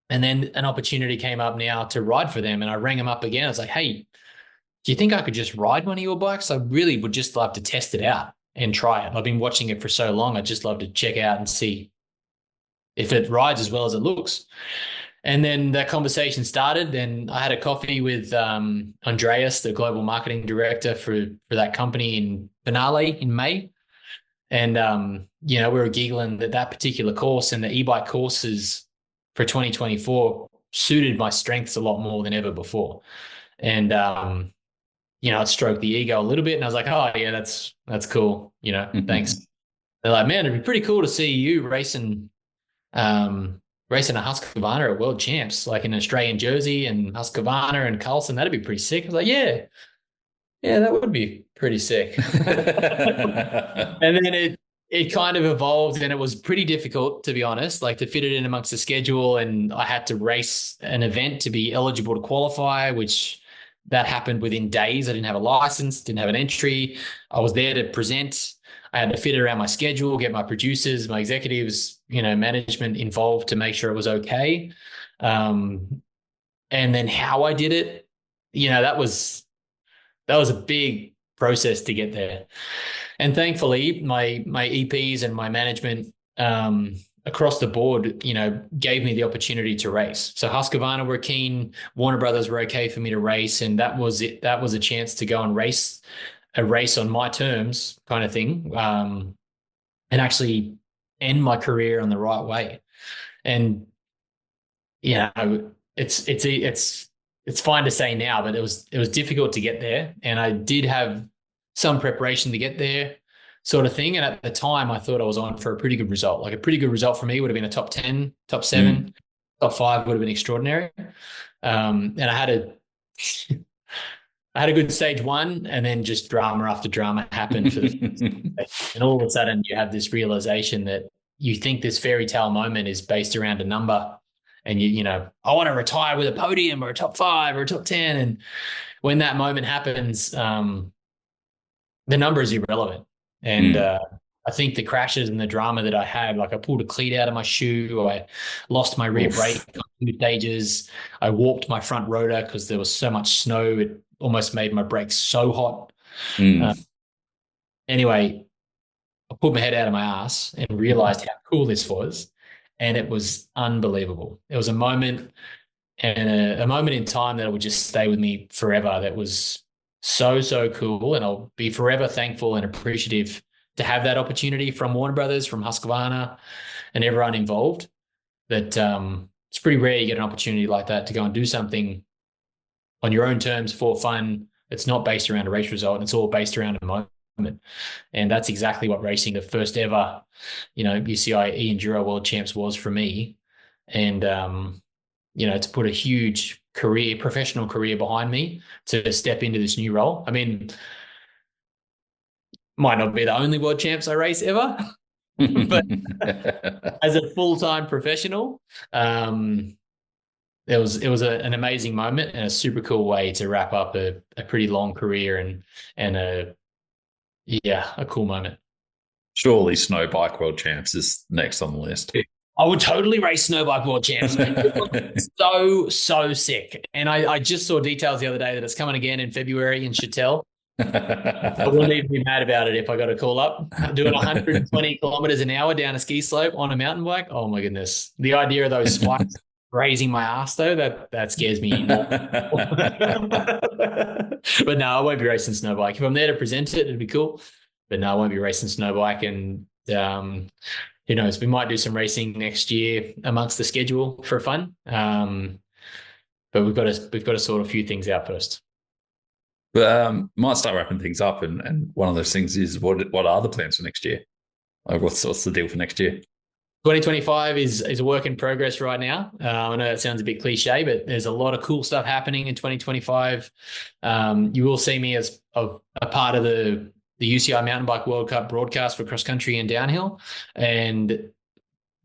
And then an opportunity came up now to ride for them. And I rang them up again. I was like, hey, do you think I could just ride one of your bikes? I really would just love to test it out and try it. I've been watching it for so long. I'd just love to check out and see if it rides as well as it looks. And then that conversation started. And I had a coffee with Andreas, the global marketing director for that company in Finale in May. And, we were giggling that particular course and the e-bike courses for 2024 suited my strengths a lot more than ever before. And, it stroked the ego a little bit. And I was like, oh yeah, that's cool. Thanks. They're like, man, it'd be pretty cool to see you racing a Husqvarna at World Champs, like in an Australian jersey and Husqvarna and Carlson. That'd be pretty sick. I was like, yeah, that would be pretty sick. And then it kind of evolved, and it was pretty difficult, to be honest, like to fit it in amongst the schedule. And I had to race an event to be eligible to qualify, which that happened within days. I didn't have a license, didn't have an entry. I was there to present. I had to fit it around my schedule, get my producers, my executives, management involved to make sure it was okay. And then how I did it, that was a big process to get there. And thankfully, my EPs and my management across the board, gave me the opportunity to race. So Husqvarna were keen, Warner Brothers were okay for me to race, and that was it. That was a chance to go and race a race on my terms, kind of thing, and actually end my career on the right way. And it's fine to say now, but it was difficult to get there, and I did have some preparation to get there, sort of thing. And at the time, I thought I was on for a pretty good result. Like a pretty good result for me would have been a top 10, top 7, top 5 would have been extraordinary. And I had a good stage 1, and then just drama after drama happened for and all of a sudden you have this realization that you think this fairy tale moment is based around a number, and I want to retire with a podium or a top 5 or a top 10. And when that moment happens, the number is irrelevant. And I think the crashes and the drama that I had, like I pulled a cleat out of my shoe, I lost my rear brake on 2 stages, I warped my front rotor because there was so much snow, it almost made my brakes so hot. Anyway, I pulled my head out of my ass and realized how cool this was. And it was unbelievable. It was a moment and a moment in time that would just stay with me forever. That was so, so cool. And I'll be forever thankful and appreciative to have that opportunity from Warner Brothers, from Husqvarna, and everyone involved. That it's pretty rare you get an opportunity like that to go and do something on your own terms for fun. It's not based around a race result. It's all based around a moment. And that's exactly what racing, the first ever, UCI Enduro World Champs was for me. And, to put a huge professional career behind me to step into this new role. I mean, might not be the only world champs I race ever, but as a full-time professional, it was an amazing moment and a super cool way to wrap up a pretty long career and a cool moment. Surely Snow Bike World Champs is next on the list. I would totally race Snowbike World Champs. so sick. And I just saw details the other day that it's coming again in February in Chatel. I wouldn't even be mad about it if I got a call up. Doing 120 kilometers an hour down a ski slope on a mountain bike. Oh my goodness. The idea of those spikes grazing my ass though, that scares me. But no, I won't be racing snowbike. If I'm there to present it, it'd be cool. But no, I won't be racing snowbike. And who knows? We might do some racing next year amongst the schedule for fun. But we've got to sort a few things out first. Might start wrapping things up, and one of those things is what are the plans for next year? Like what's the deal for next year? 2025 is a work in progress right now. I know that sounds a bit cliche, but there's a lot of cool stuff happening in 2025. You will see me as a part of the UCI Mountain Bike World Cup broadcast for cross country and downhill. And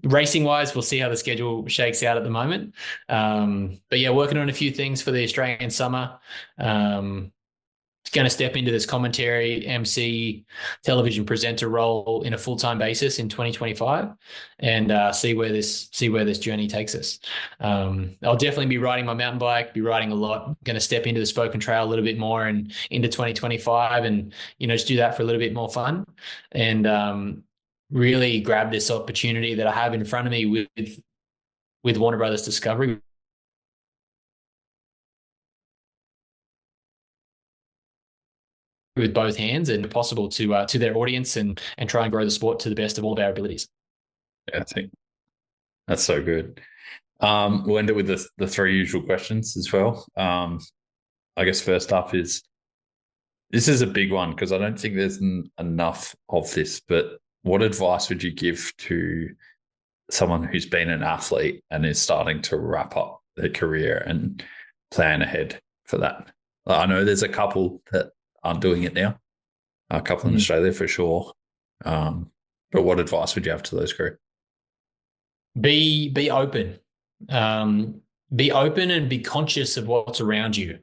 racing wise, we'll see how the schedule shakes out at the moment. But yeah, working on a few things for the Australian summer. Going to step into this commentary, MC, television presenter role in a full-time basis in 2025, and see where this journey takes us. I'll definitely be riding my mountain bike, be riding a lot. Going to step into the spoken trail a little bit more and into 2025, and just do that for a little bit more fun, and really grab this opportunity that I have in front of me with Warner Brothers Discovery. With both hands and possible to their audience and try and grow the sport to the best of all of our abilities. Yeah, I think that's so good. We'll end it with the 3 usual questions as well. I guess first up this is a big one because I don't think there's enough of this, but what advice would you give to someone who's been an athlete and is starting to wrap up their career and plan ahead for that? I know there's a couple that aren't doing it now, a couple in Australia for sure. But what advice would you have to those crew? Be open. Be open and be conscious of what's around you.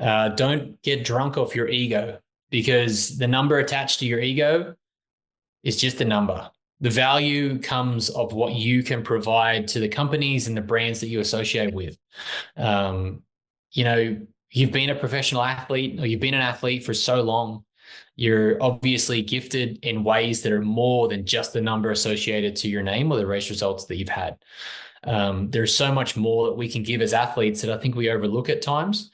Don't get drunk off your ego, because the number attached to your ego is just a number. The value comes of what you can provide to the companies and the brands that you associate with. Um, you know, you've been a professional athlete or you've been an athlete for so long. You're obviously gifted in ways that are more than just the number associated to your name or the race results that you've had. There's so much more that we can give as athletes that I think we overlook at times.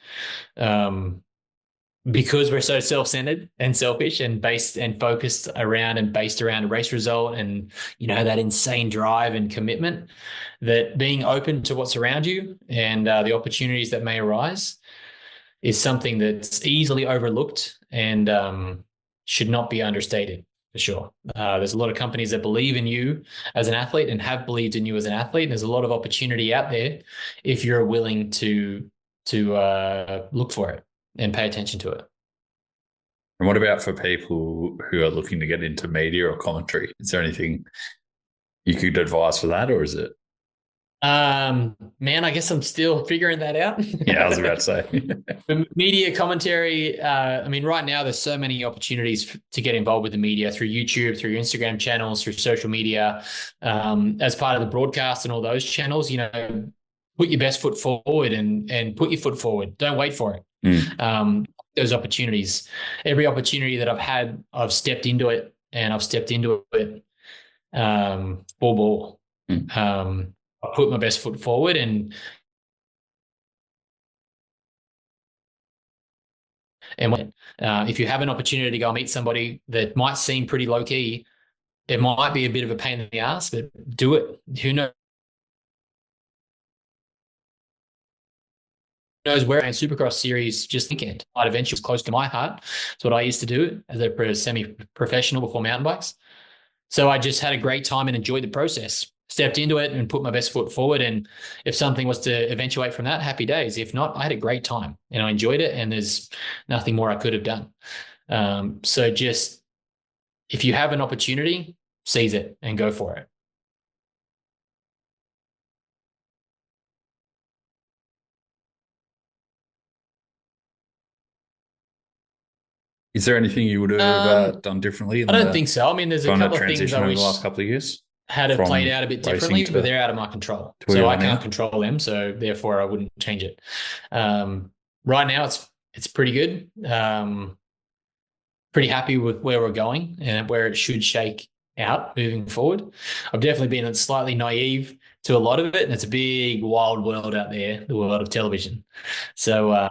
Because we're so self-centered and selfish and based and focused around and based around a race result and that insane drive and commitment, that being open to what's around you and the opportunities that may arise is something that's easily overlooked and should not be understated, for sure. There's a lot of companies that believe in you as an athlete and have believed in you as an athlete. And there's a lot of opportunity out there if you're willing to look for it and pay attention to it. And what about for people who are looking to get into media or commentary? Is there anything you could advise for that, or is it? Man, I guess I'm still figuring that out. Yeah, I was about to say. Media commentary. I mean, right now there's so many opportunities to get involved with the media through YouTube, through your Instagram channels, through social media, as part of the broadcast and all those channels. Put your best foot forward and put your foot forward. Don't wait for it. Those opportunities, every opportunity that I've had, I've stepped into it, and I've stepped into it full ball. I put my best foot forward, and if you have an opportunity to go meet somebody that might seem pretty low key, it might be a bit of a pain in the ass, but do it. Who knows where? And Supercross series just weekend might eventually close to my heart. It's what I used to do as a semi-professional before mountain bikes. So I just had a great time and enjoyed the process. Stepped into it and put my best foot forward. And if something was to eventuate from that, happy days. If not, I had a great time and I enjoyed it. And there's nothing more I could have done. So just if you have an opportunity, seize it and go for it. Is there anything you would have done differently? I don't think so. I mean, there's a couple of things I over wish the last couple of years had it played out a bit differently, but they're out of my control. So I can't control them. So therefore I wouldn't change it. Right now it's pretty good. Pretty happy with where we're going and where it should shake out moving forward. I've definitely been slightly naive to a lot of it, and it's a big wild world out there, the world of television. So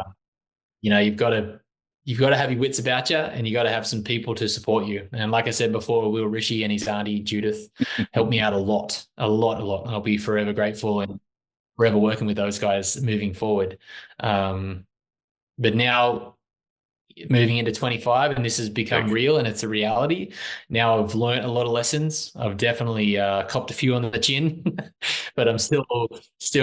you've got to have your wits about you, and you got to have some people to support you. And like I said before, Will Rishi and his auntie Judith helped me out a lot. And I'll be forever grateful and forever working with those guys moving forward. But now moving into 25, and this has become real and it's a reality. Now I've learned a lot of lessons. I've definitely copped a few on the chin, but I'm still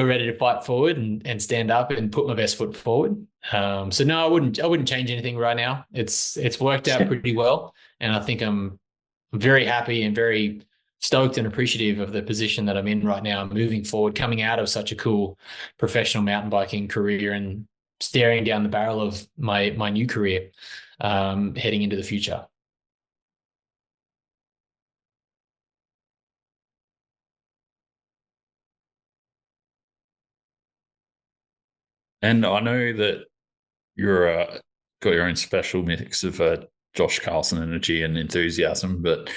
ready to fight forward and stand up and put my best foot forward. So no, I wouldn't change anything right now. It's worked out pretty well, and I think I'm very happy and very stoked and appreciative of the position that I'm in right now, moving forward, coming out of such a cool professional mountain biking career and staring down the barrel of my new career, heading into the future. And I know that you're got your own special mix of Josh Carlson energy and enthusiasm, but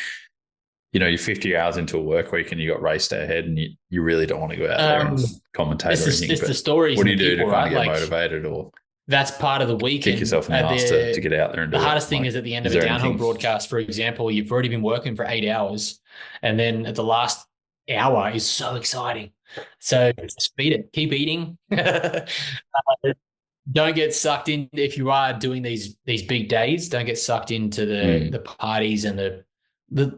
you're 50 hours into a work week and you got race day ahead, and you really don't want to go out there and commentate or anything. It's the stories. What do you do to kind of get motivated, or that's part of the week? Kick yourself in the ass to get out there and do it. The hardest thing is at the end of a downhill broadcast, for example, you've already been working for 8 hours, and then at the last hour is so exciting. So just beat it. Keep eating. Don't get sucked in if you are doing these big days. Don't get sucked into the parties and the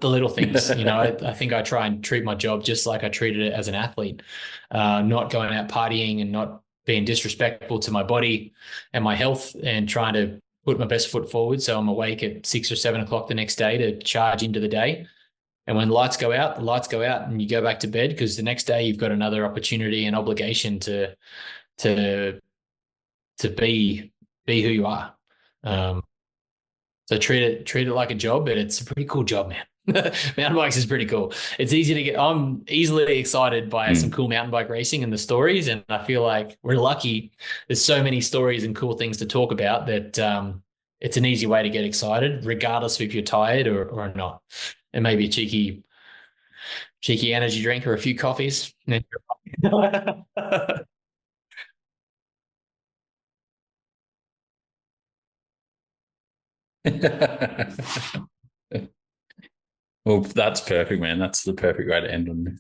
little things. I think I try and treat my job just like I treated it as an athlete, not going out partying and not being disrespectful to my body and my health, and trying to put my best foot forward. So I'm awake at 6 or 7 o'clock the next day to charge into the day. And when the lights go out, and you go back to bed, because the next day you've got another opportunity and obligation to be who you are. So treat it like a job, but it's a pretty cool job, man. Mountain bikes is pretty cool. It's easy to get. I'm easily excited by some cool mountain bike racing and the stories, and I feel like we're lucky. There's so many stories and cool things to talk about that it's an easy way to get excited, regardless if you're tired or not. And maybe a cheeky energy drink or a few coffees. Well, that's perfect, man. That's the perfect way to end on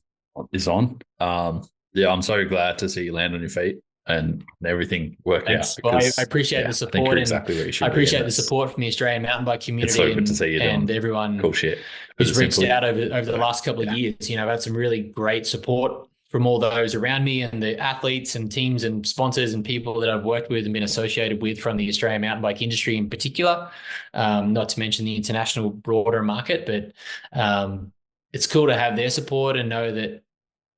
is on. Yeah, I'm so glad to see you land on your feet and everything work Thanks. out. Well, Because, I appreciate the I think support, you're and exactly where you should I be, appreciate and the support from the Australian mountain bike community it's so good to see you and doing everyone cool shit. who's reached Simply. out over the last couple of Yeah. years. You know, I've had some really great support from all those around me and the athletes and teams and sponsors and people that I've worked with and been associated with from the Australian mountain bike industry in particular, not to mention the international broader market. But it's cool to have their support and know that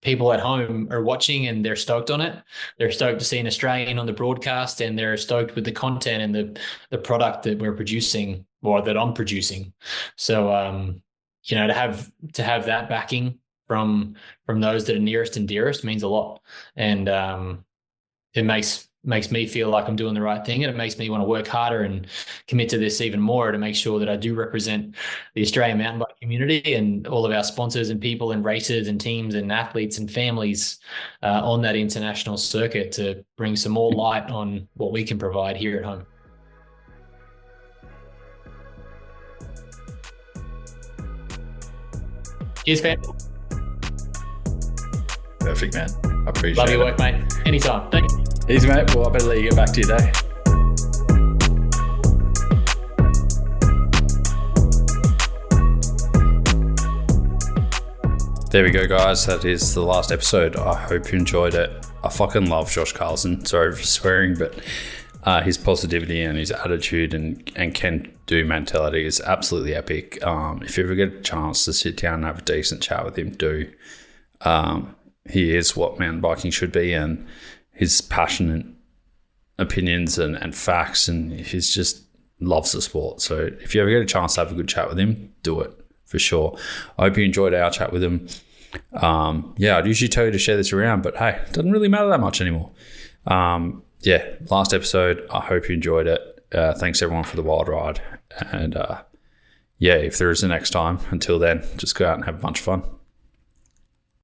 people at home are watching and they're stoked on it. They're stoked to see an Australian on the broadcast, and they're stoked with the content and the product that we're producing or that I'm producing. So, you know, to have that backing from those that are nearest and dearest means a lot. And it makes me feel like I'm doing the right thing, and it makes me want to work harder and commit to this even more to make sure that I do represent the Australian mountain bike community and all of our sponsors and people and racers and teams and athletes and families on that international circuit to bring some more light on what we can provide here at home. Cheers, fam. Perfect, man. I appreciate Love your it. work, mate. Anytime. Thank you. Easy, mate. Well, I better let you get back to your day. There we go, guys. That is the last episode. I hope you enjoyed it. I fucking love Josh Carlson. Sorry for swearing, but his positivity and his attitude and can-do mentality is absolutely epic. If you ever get a chance to sit down and have a decent chat with him, do. He is what mountain biking should be, and his passionate opinions and facts, and he's just loves the sport. So if you ever get a chance to have a good chat with him, do it for sure. I hope you enjoyed our chat with him. I'd usually tell you to share this around, but hey, it doesn't really matter that much anymore. Last episode. I hope you enjoyed it. Thanks everyone for the wild ride, and if there is a next time, until then, just go out and have a bunch of fun.